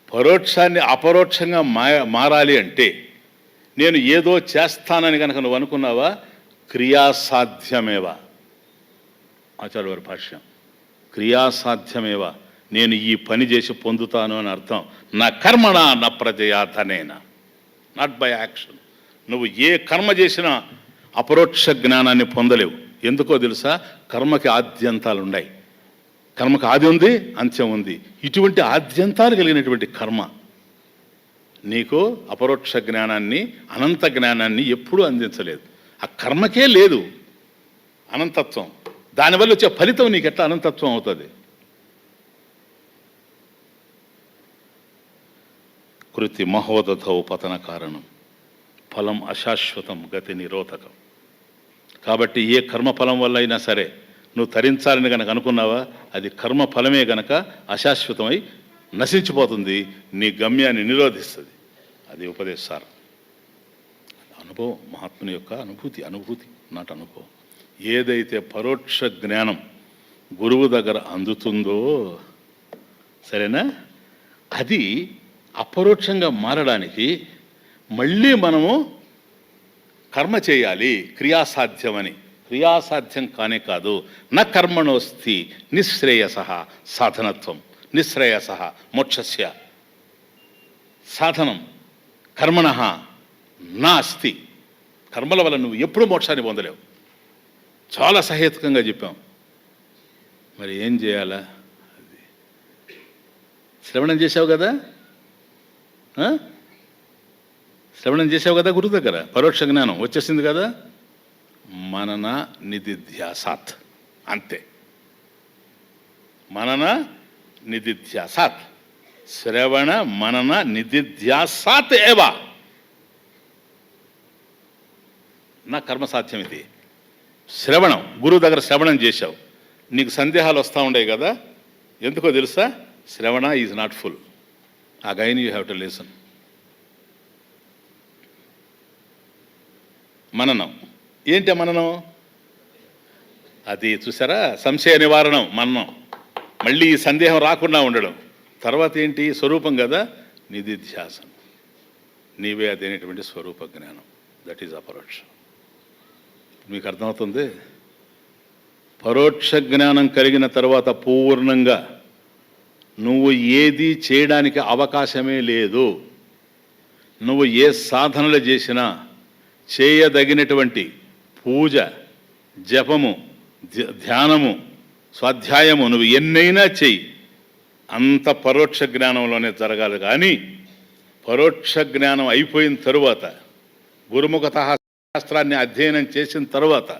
పరోక్షాన్ని అపరోక్షంగా మారాలి అంటే నేను ఏదో చేస్తానని కనుక నువ్వు అనుకున్నావా, క్రియాసాధ్యమేవా, ఆచార్య వారి భాష్యం, క్రియాసాధ్యమేవా, నేను ఈ పని చేసి పొందుతాను అని అర్థం. నా కర్మణ నా ప్రజయా ధనేన, నాట్ బై యాక్షన్. నువ్వు ఏ కర్మ చేసినా అపరోక్ష జ్ఞానాన్ని పొందలేవు. ఎందుకో తెలుసా? కర్మకి ఆద్యంతాలు ఉన్నాయి. కర్మకి ఆది ఉంది, అంత్యం ఉంది. ఇటువంటి ఆద్యంతాలు కలిగినటువంటి కర్మ నీకు అపరోక్ష జ్ఞానాన్ని, అనంత జ్ఞానాన్ని ఎప్పుడూ అందించలేదు. ఆ కర్మకే లేదు అనంతత్వం. దానివల్ల వచ్చే ఫలితం నీకు ఎట్లా అనంతత్వం అవుతుంది? కృతి మహోదథౌ పతన కారణం, ఫలం అశాశ్వతం గతి నిరోధకం. కాబట్టి ఏ కర్మఫలం వల్ల అయినా సరే నువ్వు తరించాలని కనుక అనుకున్నావా, అది కర్మఫలమే గనక అశాశ్వతమై నశించిపోతుంది, నీ గమ్యాన్ని నిరోధిస్తుంది. అది ఉపదేశారు. అనుభవం, మహాత్ముని యొక్క అనుభూతి నాటి అనుభవం. ఏదైతే పరోక్ష జ్ఞానం గురువు దగ్గర అందుతుందో, సరేనా, అది అపరోక్షంగా మారడానికి మళ్ళీ మనము కర్మ చేయాలి, క్రియాసాధ్యమని. క్రియాసాధ్యం కానే కాదు. న కర్మణోస్తి నిశ్రేయస సాధనత్వం, నిశ్రేయస మోక్షస్య సాధనం కర్మణ నా అస్తి. కర్మల వల్ల నువ్వు ఎప్పుడు మోక్షాన్ని పొందలేవు. చాలా సహేతుకంగా చెప్పాం. మరి ఏం చేయాలా? అది శ్రవణం చేసావు కదా, శ్రవణం చేసావు కదా గురువు దగ్గర, పరోక్ష జ్ఞానం వచ్చేసింది కదా, మనన నిధిధ్యాసాత్, అంతే. మనన నిధిధ్యాసాత్, శ్రవణ మనన నిధిధ్యాసాత్ ఏవా నా కర్మసాధ్యం. ఇది శ్రవణం, గురువు దగ్గర శ్రవణం చేశావు, నీకు సందేహాలు వస్తూ ఉండేవి కదా. ఎందుకో తెలుసా? శ్రవణ is not full. Again you have to listen. మననం ఏంటి? మననం అది చూసారా, సంశయ నివారణం మననం, మళ్ళీ ఈ సందేహం రాకుండా ఉండడం. తర్వాత ఏంటి? స్వరూపం కదా, నిధిధ్యాసం, నీవే అదేనటువంటి స్వరూప జ్ఞానం. దట్ ఈజ్ అపరోక్షం. మీకు అర్థమవుతుంది? పరోక్ష జ్ఞానం కలిగిన తర్వాత పూర్ణంగా నువ్వు ఏది చేయడానికి అవకాశమే లేదు. నువ్వు ఏ సాధనలు చేసినా, చేయదగినటువంటి పూజ, జపము, ధ్యానము, స్వాధ్యాయము నువ్వు ఎన్నైనా చెయ్యి, అంత పరోక్ష జ్ఞానంలోనే జరగాలి. కానీ పరోక్ష జ్ఞానం అయిపోయిన తరువాత, గురుముఖత శాస్త్రాన్ని అధ్యయనం చేసిన తర్వాత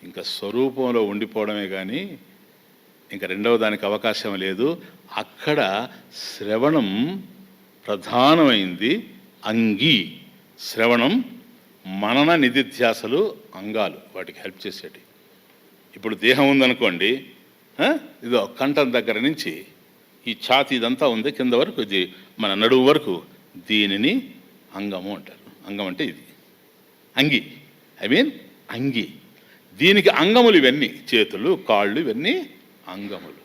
ఇంకా స్వరూపంలో ఉండిపోవడమే కానీ ఇంకా రెండవ దానికి అవకాశం లేదు. అక్కడ శ్రవణం ప్రధానమైంది, అంగీ. శ్రవణం, మనన, నిధిధ్యాసలు అంగాలు, వాటికి హెల్ప్ చేసేటి. ఇప్పుడు దేహం ఉందనుకోండి, ఇదో కంఠం దగ్గర నుంచి ఈ ఛాతీ ఇదంతా ఉంది, కింద వరకు, ఇది మన నడుము వరకు, దీనిని అంగము అంటారు. అంగం అంటే ఇది అంగి, అంగి. దీనికి అంగములు ఇవన్నీ, చేతులు, కాళ్ళు, ఇవన్నీ అంగములు.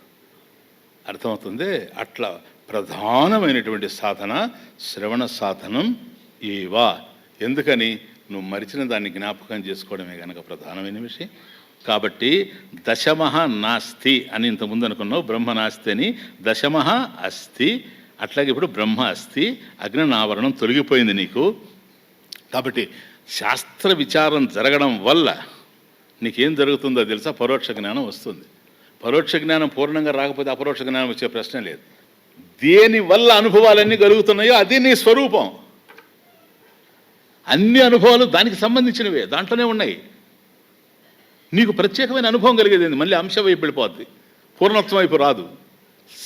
అర్థమవుతుంది? అట్లా ప్రధానమైనటువంటి సాధన శ్రవణ సాధనం ఏవా. ఎందుకని? నువ్వు మరిచిన దాన్ని జ్ఞాపకం చేసుకోవడమే కనుక ప్రధానమైన విషయం. కాబట్టి దశమః నాస్తి అని ఇంతకుముందు అనుకున్నావు, బ్రహ్మ నాస్తి అని. దశమః అస్తి, అట్లాగే ఇప్పుడు బ్రహ్మ అస్తి. అజ్ఞానావరణం తొలగిపోయింది నీకు. కాబట్టి శాస్త్ర విచారం జరగడం వల్ల నీకేం జరుగుతుందో తెలుసా? పరోక్ష జ్ఞానం వస్తుంది. పరోక్ష జ్ఞానం పూర్ణంగా రాకపోతే అపరోక్ష జ్ఞానం వచ్చే ప్రశ్న లేదు. దేనివల్ల అనుభవాలన్నీ కలుగుతున్నాయో అది నీ స్వరూపం. అన్ని అనుభవాలు దానికి సంబంధించినవే, దాంట్లోనే ఉన్నాయి. నీకు ప్రత్యేకమైన అనుభవం కలిగేది మళ్ళీ అంశం వైపు వెళ్ళిపోద్ది, పూర్ణత్వం వైపు రాదు.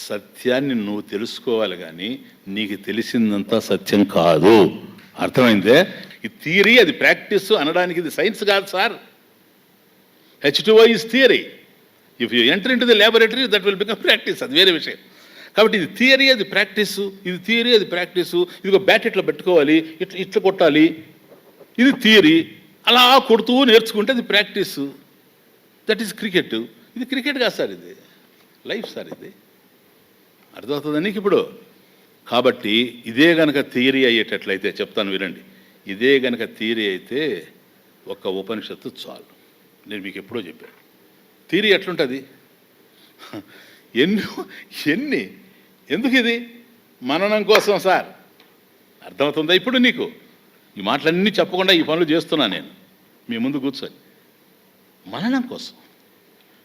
సత్యాన్ని నువ్వు తెలుసుకోవాలి, కానీ నీకు తెలిసిందంతా సత్యం కాదు. అర్థమైందే? ఈ థియరీ, అది ప్రాక్టీస్ అనడానికి ఇది సైన్స్ కాదు sir. H2O is theory. If you enter in to the laboratory that will become practice, అది వేరే విషయం. కాబట్టి ఇది థియరీ, అది ప్రాక్టీసు. ఇది థియరీ, అది ప్రాక్టీసు. ఇదిగో బ్యాట్ ఇట్లా పెట్టుకోవాలి, ఇట్లా కొట్టాలి, ఇది థియరీ. అలా కొడుతూ నేర్చుకుంటే అది ప్రాక్టీస్. That is cricket. ఇది క్రికెట్ కాదు సార్, ఇది లైఫ్ సార్. ఇది అర్థమవుతుంది నీకు ఇప్పుడు. కాబట్టి ఇదే గనక థియరీ అయ్యేటట్లయితే చెప్తాను వినండి. ఇదే గనక థియరీ అయితే ఒక్క ఉపనిషత్తు చాలు. నేను మీకు ఎప్పుడో చెప్పాను. థియరీ ఎట్లుంటుంది? ఎన్ని ఎందుకు ఇది? మననం కోసం సార్. అర్థమవుతుందా ఇప్పుడు నీకు? ఈ మాటలన్నీ చెప్పకుండా ఈ పనులు చేస్తున్నా నేను మీ ముందు కూర్చొని. మననం కోసం.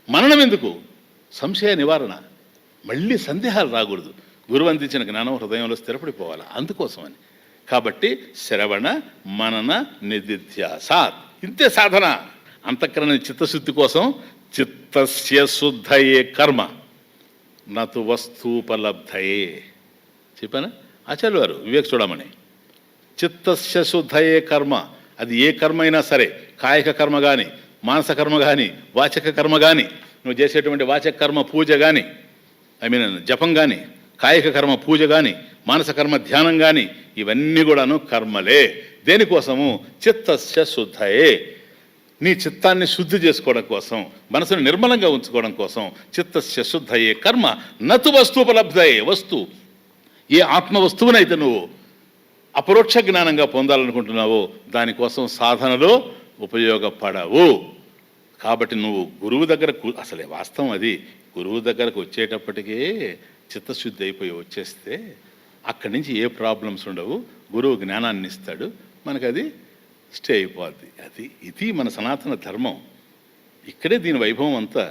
మననం ఎందుకు? సంశయ నివారణ. మళ్ళీ సందేహాలు రాకూడదు. గురువు అందించిన జ్ఞానం హృదయంలో స్థిరపడిపోవాలి, అందుకోసమని. కాబట్టి శ్రవణ మనన నిధిధ్యాసాత్, ఇంతే సాధన. అంతఃకరణ చిత్తశుద్ధి కోసం. చిత్తస్య శుద్ధయే కర్మ నతు వస్తూపలబ్ధయే. చెప్పానా ఆచార్యులు వారు వివేక చూడమని. చిత్తస్య శుద్ధయే కర్మ, అది ఏ కర్మ అయినా సరే, కాయిక కర్మ కానీ, మానస కర్మ కానీ, వాచక కర్మ కానీ, నువ్వు చేసేటువంటి వాచక కర్మ పూజ కానీ, జపం కానీ, కాయిక కర్మ పూజ కానీ, మానస కర్మ ధ్యానం కానీ, ఇవన్నీ కూడాను కర్మలే. దేనికోసము? చిత్తస్య శుద్ధయే, నీ చిత్తాన్ని శుద్ధి చేసుకోవడం కోసం, మనసును నిర్మలంగా ఉంచుకోవడం కోసం. చిత్తస్య శుద్ధయే కర్మ నతు వస్తూపలబ్ధయే. వస్తు, ఏ ఆత్మ వస్తువునైతే నువ్వు అపరోక్ష జ్ఞానంగా పొందాలనుకుంటున్నావో దానికోసం సాధనలో ఉపయోగపడవు. కాబట్టి నువ్వు గురువు దగ్గర, అసలే వాస్తవం అది, గురువు దగ్గరకు వచ్చేటప్పటికే చిత్తశుద్ధి అయిపోయి వచ్చేస్తే అక్కడి నుంచి ఏ ప్రాబ్లమ్స్ ఉండవు. గురువు జ్ఞానాన్ని ఇస్తాడు, మనకు అది స్టే అయిపోద్ది. ఇది మన సనాతన ధర్మం. ఇక్కడే దీని వైభవం అంతా.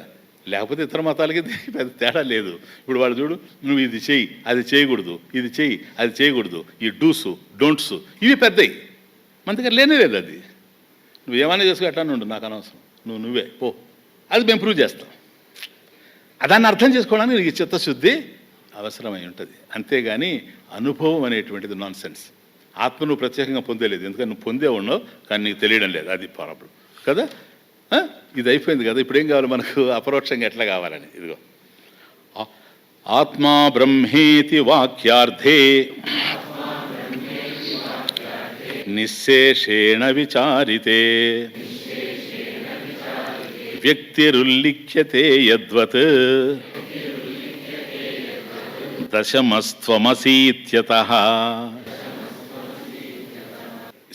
లేకపోతే ఇతర మతాలకి పెద్ద తేడా లేదు. ఇప్పుడు వాళ్ళు చూడు, నువ్వు ఇది చెయ్యి, అది చేయకూడదు, ఇది చెయ్యి, అది చేయకూడదు, ఈ డూసు డోంట్స్ ఇవి పెద్దవి. మన దగ్గర లేనే లేదు. అది నువ్వు ఏమైనా చేసుకో, అట్లా ఉండు, నాకు అనవసరం, నువ్వే పో, అది మేము ప్రూవ్ చేస్తాం. దాన్ని అర్థం చేసుకోవడానికి నీకు చిత్తశుద్ధి అవసరమై ఉంటుంది. అంతేగాని అనుభవం అనేటువంటిది నాన్ సెన్స్. ఆత్మ నువ్వు ప్రత్యేకంగా పొందేలేదు, ఎందుకంటే నువ్వు పొందే ఉన్నావు కానీ నీకు తెలియడం లేదు. అది ప్రాబ్లం కదా. ఇది అయిపోయింది కదా. ఇప్పుడు ఏం కావాలి మనకు? అపరోక్షంగా ఎట్లా కావాలని. ఇదిగో ఆత్మా బ్రహ్మేతి వాక్యార్థే నిశ్శేషేణ విచారితే వ్యక్తిరుల్లిఖ్యతే యద్వత్ దశమస్త్వమసీత్యతః.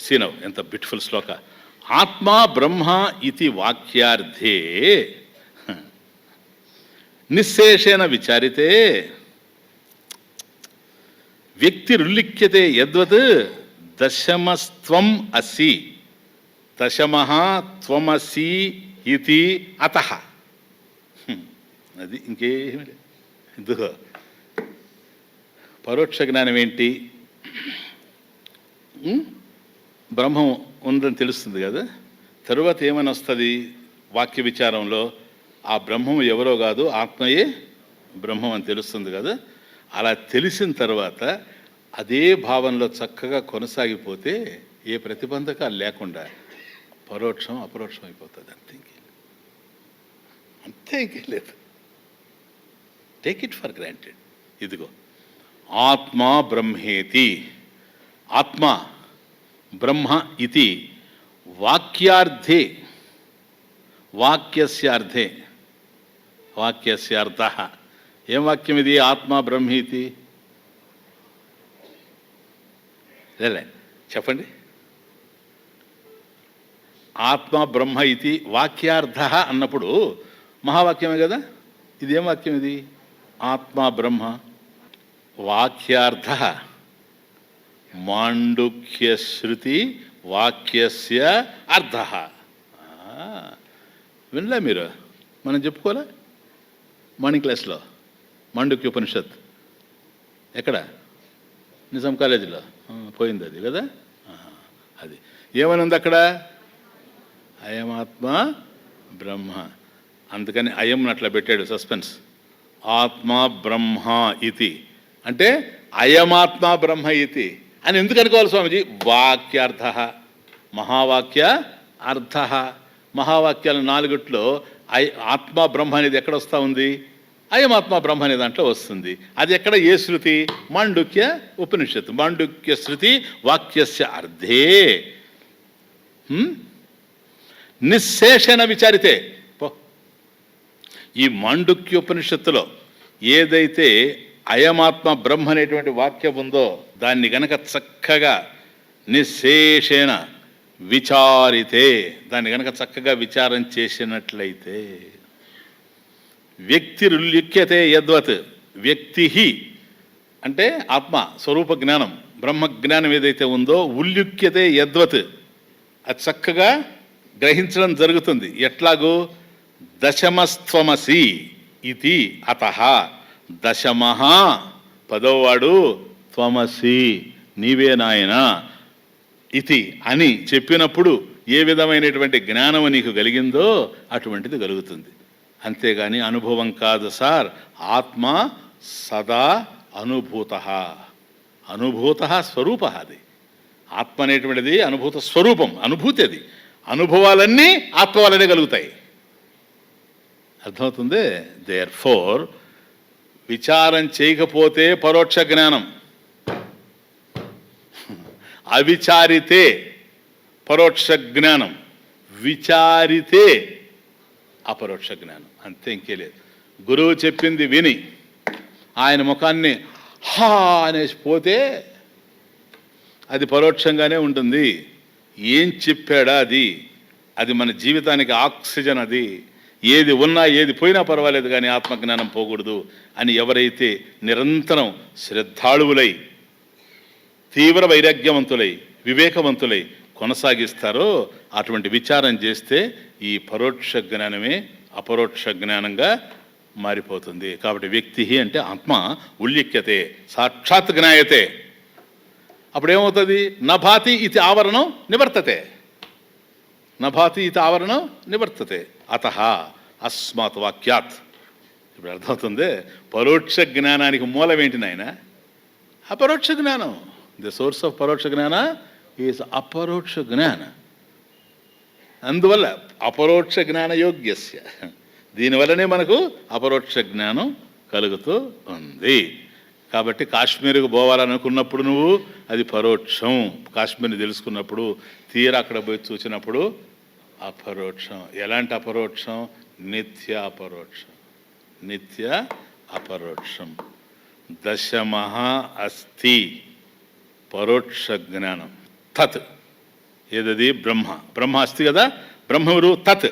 సీనవ్ ఎంత బ్యూటిఫుల్ శ్లోక. ఆత్మా బ్రహ్మ ఇతి వాక్యార్థే నిశ్శేషేణ విచారితే వ్యక్తిరుల్లిఖ్యతే యద్వత్ దశమస్త్వం అసి. దశమః త్వమసి ఇతి అతః. అది ఇంకేమి లేదు. ఎందుకో పరోక్ష జ్ఞానం ఏంటి? బ్రహ్మం ఉందని తెలుస్తుంది కదా. తరువాత ఏమని వస్తుంది వాక్య విచారంలో? ఆ బ్రహ్మం ఎవరో కాదు, ఆత్మయే బ్రహ్మం అని తెలుస్తుంది కదా. అలా తెలిసిన తర్వాత అదే భావనలో చక్కగా కొనసాగిపోతే ఏ ప్రతిబంధకాలు లేకుండా పరోక్షం అపరోక్షం అయిపోతుంది. అంతే ఇంకేం లేదు. Take it for granted. ఇదిగో ఆత్మా బ్రహ్మేతి, ఆత్మ బ్రహ్మ ఇతి వాక్యార్థే, వాక్యస్య అర్థే, వాక్యస్య అర్థః. ఏం వాక్యం ఇది? ఆత్మ బ్రహ్మీతి. లేలే చెప్పండి. ఆత్మ బ్రహ్మ ఇతి వాక్యార్థ అన్నప్పుడు మహావాక్యమే కదా. ఇదేం వాక్యం ఇది? ఆత్మ బ్రహ్మ వాక్యార్థ మాండుక్యశ్రుతి వాక్యస్య అర్థః. వినలే మీరు? మనం చెప్పుకోలే మార్నింగ్ క్లాస్లో మాండుక్య ఉపనిషత్. ఎక్కడ? నిజాం కాలేజీలో పోయింది అది కదా. అది ఏమని ఉంది అక్కడ? అయమాత్మ బ్రహ్మ. అందుకని అయం అట్లా పెట్టాడు సస్పెన్స్. ఆత్మ బ్రహ్మ ఇతి అంటే అయమాత్మ బ్రహ్మ ఇతి అని ఎందుకు అనుకోవాలి స్వామిజీ? వాక్యార్థ, మహావాక్య అర్థ. మహావాక్యాలు నాలుగుట్లో ఆత్మ బ్రహ్మ అనేది ఎక్కడ వస్తూ ఉంది? అయమాత్మ బ్రహ్మ అనే దాంట్లో వస్తుంది. అది ఎక్కడ? ఏ శృతి? మాండుక్య ఉపనిషత్తు. మాండుక్య శృతి వాక్యస్య అర్థే. నిశ్శేషణ విచారితే. ఈ మాండుక్యోపనిషత్తులో ఏదైతే అయమాత్మ బ్రహ్మ అనేటువంటి వాక్యం ఉందో దాన్ని గనక చక్కగా నిశ్శేషేణ విచారితే, దాన్ని గనక చక్కగా విచారం చేసినట్లయితే, వ్యక్తిరుల్యుక్యతే యద్వత్, వ్యక్తి అంటే ఆత్మ స్వరూప జ్ఞానం బ్రహ్మ జ్ఞానం ఏదైతే ఉందో ఉల్యుక్యతే యద్వత్, అది చక్కగా గ్రహించడం జరుగుతుంది. ఎట్లాగూ దశమస్త్వమసి ఇది అతః, దశమః పదోవాడు, త్వమసి నీవే నాయన ఇది అని చెప్పినప్పుడు ఏ విధమైనటువంటి జ్ఞానం నీకు కలిగిందో అటువంటిది కలుగుతుంది. అంతేగాని అనుభవం కాదు సార్. ఆత్మ సదా అనుభూత, అనుభూత స్వరూప. అది ఆత్మ అనేటువంటిది అనుభూత స్వరూపం, అనుభూతి. అది అనుభవాలన్నీ ఆత్మ వల్లనే కలుగుతాయి. అర్థమవుతుంది. దేర్ ఫోర్ విచారం చేయకపోతే పరోక్ష జ్ఞానం, అవిచారితే పరోక్ష జ్ఞానం, విచారితే అపరోక్ష జ్ఞానం. అంతే, ఇంకే లేదు. గురువు చెప్పింది విని ఆయన ముఖాన్ని హా అనేసి పోతే అది పరోక్షంగానే ఉంటుంది. ఏం చెప్పాడా అది, అది మన జీవితానికి ఆక్సిజన్. అది ఏది ఉన్నా ఏది పోయినా పర్వాలేదు కానీ ఆత్మజ్ఞానం పోకూడదు అని ఎవరైతే నిరంతరం శ్రద్ధాళువులై తీవ్ర వైరాగ్యవంతులై వివేకవంతులై కొనసాగిస్తారో అటువంటి విచారం చేస్తే ఈ పరోక్ష జ్ఞానమే అపరోక్ష జ్ఞానంగా మారిపోతుంది. కాబట్టి వ్యక్తి అంటే ఆత్మ ఉల్లిఖ్యతే సాక్షాత్ జ్ఞాయతే. అప్పుడేమవుతుంది? నభాతి ఇది ఆవరణం నివర్తతే, నభాతి ఇది ఆవరణం నివర్తతే. అతః అస్మాత్ వాక్యాత్. ఇప్పుడు అర్థమవుతుంది. పరోక్ష జ్ఞానానికి మూలం ఏంటి నాయన? అపరోక్ష జ్ఞానం. ది సోర్స్ ఆఫ్ పరోక్ష జ్ఞాన ఈజ్ అపరోక్ష జ్ఞాన. అందువల్ల అపరోక్ష జ్ఞాన యోగ్యస్య, దీనివల్లనే మనకు అపరోక్ష జ్ఞానం కలుగుతూ ఉంది. కాబట్టి కాశ్మీర్కు పోవాలనుకున్నప్పుడు నువ్వు అది పరోక్షం, కాశ్మీర్ని తెలుసుకున్నప్పుడు. తీరా అక్కడ పోయి చూసినప్పుడు అపరోక్షం. ఎలాంటి అపరోక్షం? నిత్య అపరోక్షం, నిత్య అపరోక్షం. దశమః అస్తి పరోక్ష జ్ఞానం. తత్ ఏదది? బ్రహ్మ. బ్రహ్మ అస్తి కదా, బ్రహ్మరు తత్.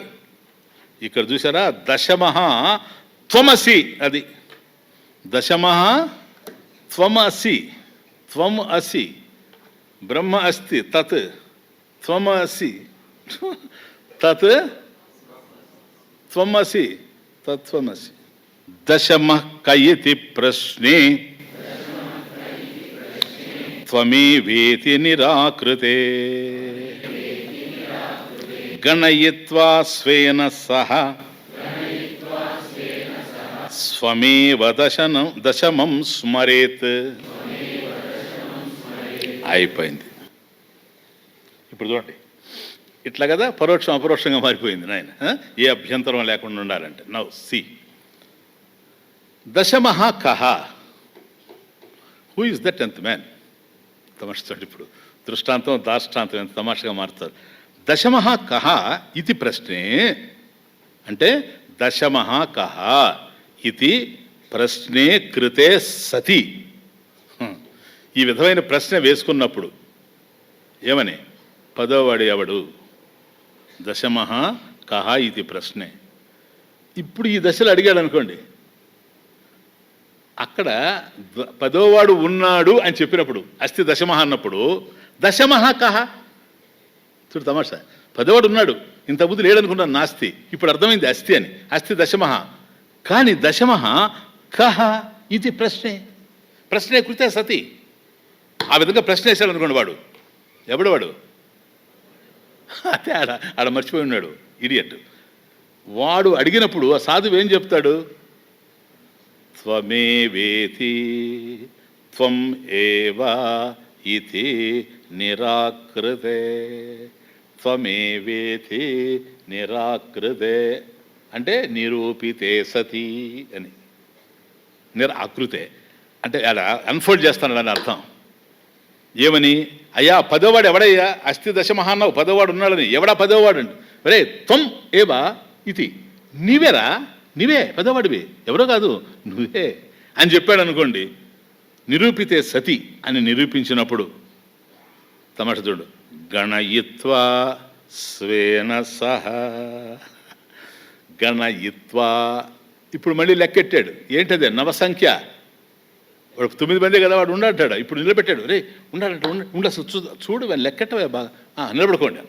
ఇక్కడ చూసారా? దశమః త్వమసి. అది దశమః త్వమసి, త్వం అసి. బ్రహ్మ అస్తి తత్ త్వమసి, తత్ త్వమసి, తత్వమసి. దశమః కయితి ప్రశ్నే త్వమేవేతి నిరాకృతే గణయిత్వా స్వేన సహ స్వమేవ దశమం స్మరేత్. అయిపోయింది. ఇప్పుడు చూడండి, ఇట్లా కదా పరోక్షం అపరోక్షంగా మారిపోయింది నాయన. ఏ అభ్యంతరం లేకుండా ఉండాలంటే. నౌ సి దశమః కహ, who is the 10th man? తమాషాడు. ఇప్పుడు దృష్టాంతం దాష్టాంతం ఎంత తమాషగా మారుతారు. దశమః కహ ఇది ప్రశ్నే అంటే దశమః కహ ఇది ప్రశ్నే కృతే సతి. ఈ విధమైన ప్రశ్న వేసుకున్నప్పుడు ఏమని? పదోవాడు ఎవడు? దశమః కహ ఇది ప్రశ్నే. ఇప్పుడు ఈ దశలో అడిగాడు అనుకోండి, అక్కడ పదోవాడు ఉన్నాడు అని చెప్పినప్పుడు అస్తి దశమః అన్నప్పుడు దశమః కహ. చూడు తమాషా, పదోవాడు ఉన్నాడు, ఇంతకుముందు లేడనుకున్నాను నాస్తి, ఇప్పుడు అర్థమైంది అస్తి అని. అస్తి దశమః. కానీ దశమః కహ ఇది ప్రశ్నే, ప్రశ్నే కృతే సతి. ఆ విధంగా ప్రశ్న వేశాడు అనుకోండి, వాడు ఎవడు? వాడు అదే ఆడ మర్చిపోయి ఉన్నాడు, ఇడియట్. వాడు అడిగినప్పుడు ఆ సాధువు ఏం చెప్తాడు? త్వమేవేతి త్వం ఏవ ఇతి నిరాకృతే, త్వమేవేతి నిరాకృతే అంటే నిరూపితే సతి అని. నిరాకృతే అంటే అలా అన్ఫోల్డ్ చేస్తానని అర్థం. ఏమని? అయ్యా పదోవాడు ఎవడయ్యా? అస్థి దశమః అన్నావు, పదోవాడు ఉన్నాడని. ఎవడా పదోవాడు అండి? రే త్వం ఏవా ఇది, నీవేరా, నీవే పెద్దవాడివి, ఎవరో కాదు నువ్వే అని చెప్పాడు అనుకోండి. నిరూపితే సతి అని నిరూపించినప్పుడు తమాష చూడు, గణయిత్వా స్వేన సహ, గణయిత్వా, ఇప్పుడు మళ్ళీ లెక్కెట్టాడు. ఏంటదే నవసంఖ్య, వాడు 9 మంది కదా, వాడు ఉండంటాడు. ఇప్పుడు నిలబెట్టాడు, రే ఉండాలంట, ఉండ చూడు లెక్కెట్టవే బాగా, నిలబడుకోండి.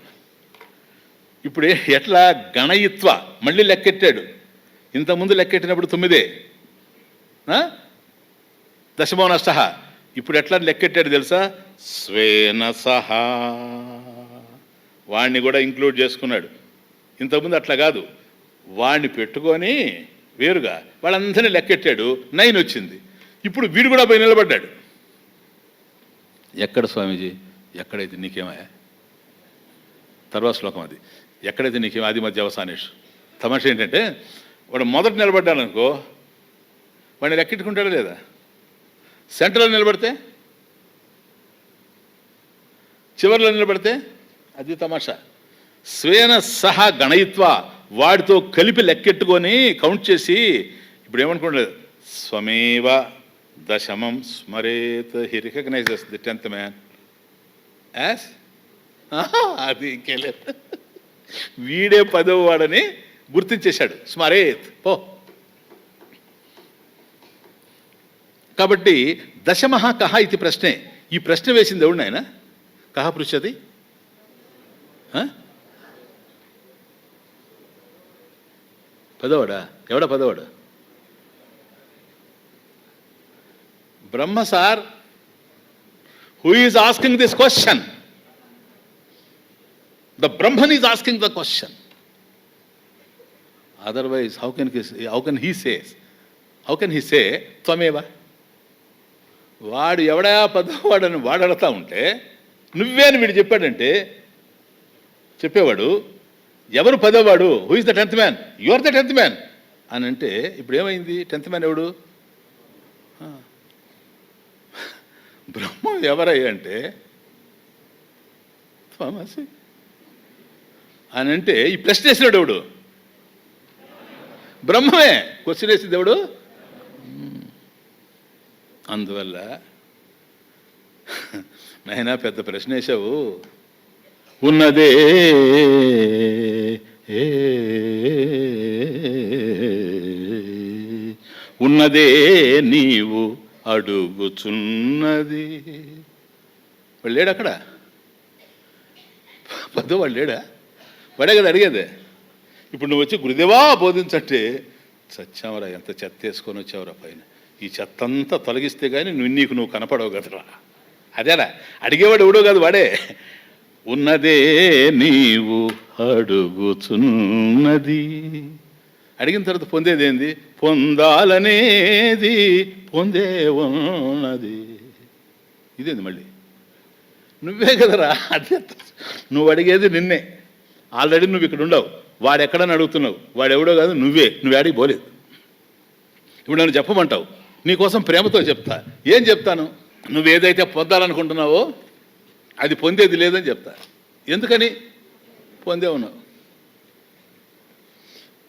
ఇప్పుడు ఎట్లా గణయిత్వ మళ్ళీ లెక్కెట్టాడు. ఇంతకుముందు లెక్కెట్టినప్పుడు 9, దశమో నష్ట. ఇప్పుడు ఎట్లా లెక్కెట్టాడు తెలుసా? స్వేన సహా, వాడిని కూడా ఇంక్లూడ్ చేసుకున్నాడు. ఇంతకుముందు అట్లా కాదు, వాడిని పెట్టుకొని వేరుగా వాళ్ళందరినీ లెక్కెట్టాడు, 9 వచ్చింది. ఇప్పుడు వీడు కూడా పోయి నిలబడ్డాడు. ఎక్కడ స్వామీజీ, ఎక్కడైతే నీకేమయ్యా, తర్వాత శ్లోకం అది, ఎక్కడైతే నీకేమో ఆది మధ్య అవసానేష్. తమాష ఏంటంటే వాడు మొదట నిలబడ్డాను అనుకో, వాడిని లెక్కెట్టుకుంటాడా లేదా? సెంటర్లో నిలబడితే, చివరిలో నిలబడితే, అది తమాషా. స్వేన సహా గణయిత్వ, వాడితో కలిపి లెక్కెట్టుకొని కౌంట్ చేసి, ఇప్పుడు ఏమనుకోలేదు, స్వమేవ దశమం స్మరేత్, he recognizes the 10th man as, అది ఇంకేలేదు, వీడే 10వ వాడని గుర్తించేశాడు. స్మరేత్ పో. కాబట్టి దశమః కహ ఇది ప్రశ్నే. ఈ ప్రశ్న వేసింది ఎవడు నాయన? కహ పృచ్చతి, పదవాడా? ఎవడా పదవాడు? Brahma sir. Who is asking this question? The Brahman is asking the question. Otherwise how can he say త్వమేవ? వాడు ఎవడా పదవాడని వాడతా ఉంటే నువ్వే అని వీడు చెప్పాడంటే, చెప్పేవాడు ఎవరు పదవాడు? Who is the 10th man? You are the 10th man అని అంటే, ఇప్పుడు ఏమైంది? 10th man ఎవడు? బ్రహ్మ ఎవరయ్యా అంటే త్వమసి అని అంటే, ఈ ప్రశ్న వేసినాడు ఎవడు? బ్రహ్మమే. క్వశ్చన్ వేసింది ఎవడు? అందువల్ల నాయనా పెద్ద ప్రశ్న వేసావు. ఉన్నదే ఉన్నదే నీవు అడుగుచున్నది. వాడు లేడు అక్కడ, వాడు లేడా? వాడే కదా అడిగేదే. ఇప్పుడు నువ్వు వచ్చి గురుదేవా బోధించంటే, చచ్చావరా, ఎంత చెత్త వేసుకొని వచ్చావురా పైన, ఈ చెత్త అంతా తొలగిస్తే కానీ నువ్వు కనపడవు కదరా. అదేరా అడిగేవాడు ఎవడో కాదు, వాడే. ఉన్నదే నీవు అడుగుచున్నది. అడిగిన తర్వాత పొందేది ఏంది? పొందాలనేది పొందే ఉన్నది. ఇదేంది మళ్ళీ? నువ్వే కదరా. అదే నువ్వు అడిగేది నిన్నే. ఆల్రెడీ నువ్వు ఇక్కడ ఉండవు, వాడెక్కడని అడుగుతున్నావు. వాడెవడో కాదు, నువ్వు ఆడికి పోలేదు. ఇప్పుడు నన్ను చెప్పమంటావు, నీకోసం ప్రేమతో చెప్తా. ఏం చెప్తాను? నువ్వేదైతే పొందాలనుకుంటున్నావో అది పొందేది లేదని చెప్తా. ఎందుకని? పొందే ఉన్నావు.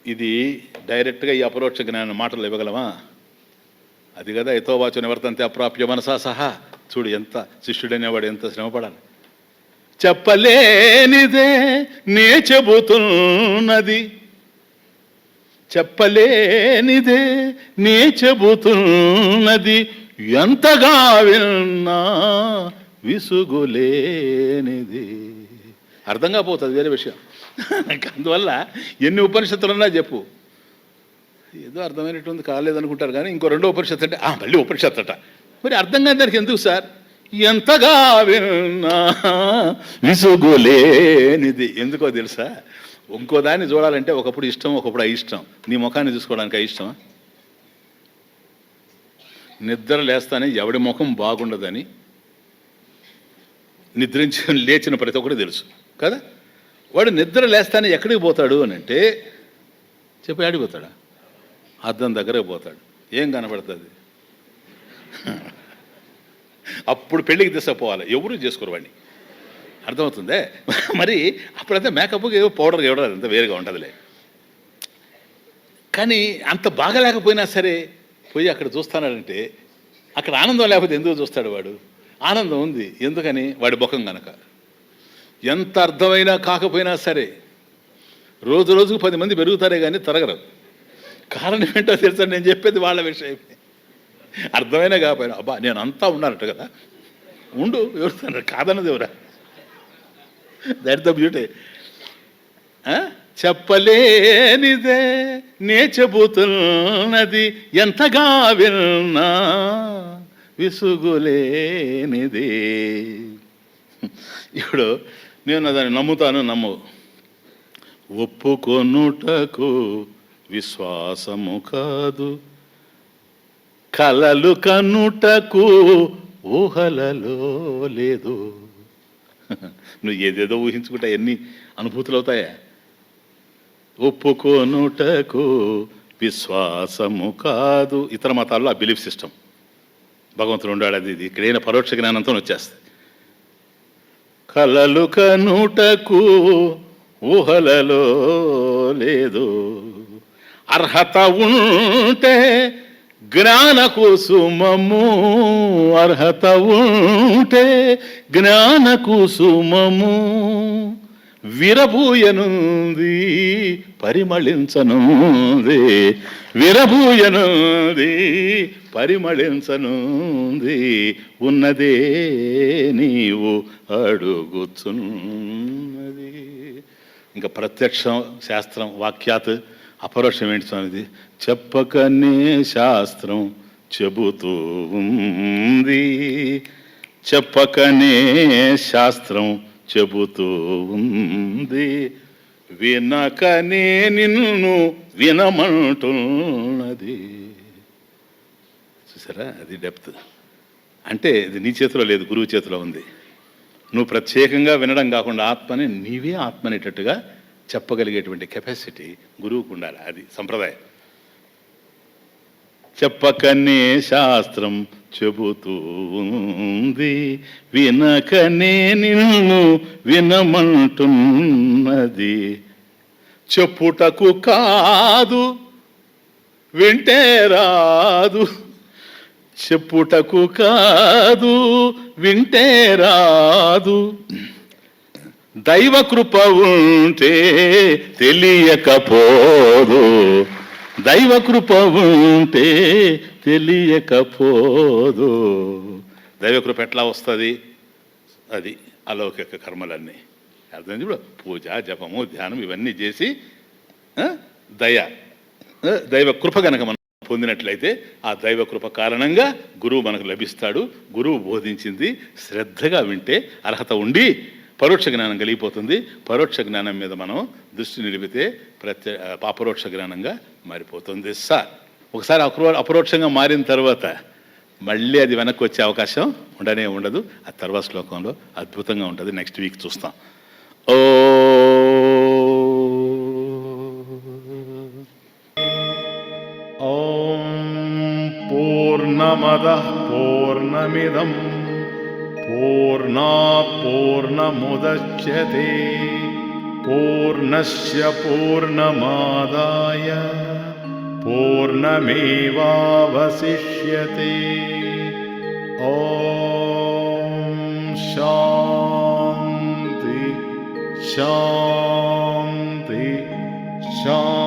ఇది డైరెక్ట్గా ఈ అపరోక్ష జ్ఞాన మాటలు ఇవ్వగలమా? అది కదా యథోవాచో నివర్తంతే అప్రాప్య మనసా సహా. చూడు, ఎంత శిష్యుడనేవాడు ఎంత శ్రమపడాలి. చెప్పలేనిదే నే చెబుతున్నది, చెప్పలేనిదే నే చెబుతున్నది, ఎంతగా విన్నా విసుగులేనిది. అర్థంగా పోతుంది, వేరే విషయం. అందువల్ల ఎన్ని ఉపనిషత్తులున్నా చెప్పు, ఏదో అర్థమైనటువంటి కాలేదనుకుంటారు. కానీ ఇంకో 2వ ఉపనిషత్తు అంటే మళ్ళీ ఉపనిషత్తు అట. మరి అర్థం కాని దానికి ఎందుకు సార్? ఎంతగా విన్నా విసుగులేనిది. ఎందుకో తెలుసా? ఇంకో దాన్ని చూడాలంటే ఒకప్పుడు ఇష్టం, ఒకప్పుడు అయిష్టం. నీ ముఖాన్ని చూసుకోవడానికి అయిష్టమా? నిద్ర లేస్తానే ఎవడి ముఖం బాగుండదని లేచిన ప్రతి ఒక్కరు తెలుసు కదా. వాడు నిద్ర లేస్తానే ఎక్కడికి పోతాడు అని అంటే, చెప్పి ఆడిపోతాడా? అద్దం దగ్గరకు పోతాడు. ఏం కనబడుతుంది? అప్పుడు పెళ్ళికి తీసుకుపోవాలి. ఎవరు చేసుకోరు వాడిని. అర్థమవుతుందే. మరి అప్పుడంతా మేకప్కి ఏవో పౌడర్ ఇవ్వడం అదంతా వేరుగా ఉంటుందిలే. కానీ అంత బాగలేకపోయినా సరే పోయి అక్కడ చూస్తానంటే అక్కడ ఆనందం లేకపోతే ఎందుకు చూస్తాడు వాడు? ఆనందం ఉంది. ఎందుకని? వాడి ముఖం కనుక. ఎంత అర్థమైనా కాకపోయినా సరే రోజు రోజుకు 10 మంది పెరుగుతారే కానీ తరగరు. కారణం ఏంటో తెలుసా? నేను చెప్పేది వాళ్ళ విషయమే. అర్థమైనా కాకపోయినా అబ్బా నేను అంతా ఉన్నానట్టు కదా, ఉండు, ఎవరు కాదన్నది ఎవరా? That the beauty. చెప్పలేనిదే నే చెబుతున్నది, ఎంతగా విన్నా విసుగులేనిది. ఇప్పుడు నేను దాన్ని నమ్ముతాను, నమ్మవు. ఒప్పుకొనుటకు విశ్వాసము కాదు, కలలు కనుటకు ఊహలలో లేదు. నువ్వు ఏదేదో ఊహించుకుంటా ఎన్ని అనుభూతులు అవుతాయా? ఒప్పుకొనుటకు విశ్వాసము కాదు. ఇతర మతాల్లో ఆ బిలీఫ్ సిస్టమ్, భగవంతుడు ఉండాడు, అది ఇది. ఇక్కడైనా పరోక్ష జ్ఞానంతో వచ్చేస్తుంది. కలలు కనుటకు ఊహలలో లేదు, అర్హత ఉంటే జ్ఞాన కుసుమము, అర్హత ఉంటే జ్ఞాన కుసుమము విరబూయనుంది పరిమళించనుంది, విరబూయనుంది పరిమళించనుంది, ఉన్నదే నీవు అడుగుచున్నది. ఇంకా ప్రత్యక్షం శాస్త్రం, వాక్యాత్ అపరోక్షం ఏంటి స్వామిది? చెప్పకనే శాస్త్రం చెబుతూ ఉంది, చెప్పకనే శాస్త్రం చెబుతూ ఉంది, వినకనే నిన్ను వినమంటున్నది. చూసారా? అది డెప్త్. అంటే ఇది నీ చేతిలో లేదు, గురువు చేతిలో ఉంది. నువ్వు ప్రత్యేకంగా వినడం కాకుండా ఆత్మని నీవే ఆత్మ అనేటట్టుగా చెప్పగలిగేటువంటి కెపాసిటీ గురువుకు ఉండాలి. అది సంప్రదాయం. చెప్పకనే శాస్త్రం చెబుతూ ఉంది, వినకనే నిన్ను వినమంటున్నది, చెప్పుటకు కాదు వింటే రాదు, చెప్పుటకు కాదు వింటే రాదు, దైవ కృప ఉంటే తెలియకపోదు, దైవ కృప ఉంటే తెలియకపోదు. దైవకృప ఎట్లా వస్తుంది? అది అలౌకిక కర్మలన్నీ అర్థమైంది. ఇప్పుడు పూజ, జపము, ధ్యానం ఇవన్నీ చేసి దైవ కృప కనుక మనం పొందినట్లయితే ఆ దైవ కృప కారణంగా గురువు మనకు లభిస్తాడు. గురువు బోధించింది శ్రద్ధగా వింటే అర్హత ఉండి పరోక్ష జ్ఞానం కలిగిపోతుంది. పరోక్ష జ్ఞానం మీద మనం దృష్టి నిలిపితే అపరోక్ష జ్ఞానంగా మారిపోతుంది. ఒకసారి అపరోక్షంగా మారిన తర్వాత మళ్ళీ అది వెనక్కి వచ్చే అవకాశం ఉండనే ఉండదు. ఆ తర్వాత శ్లోకంలో అద్భుతంగా ఉంటుంది. నెక్స్ట్ వీక్ చూస్తాం. ఓం పూర్ణమదః పూర్ణమిదం పూర్ణాత్ పూర్ణముదచ్యతే పూర్ణస్య పూర్ణమాదాయ పూర్ణమేవావశిష్యతే. ఓం శాంతి శాంతి శాంతి.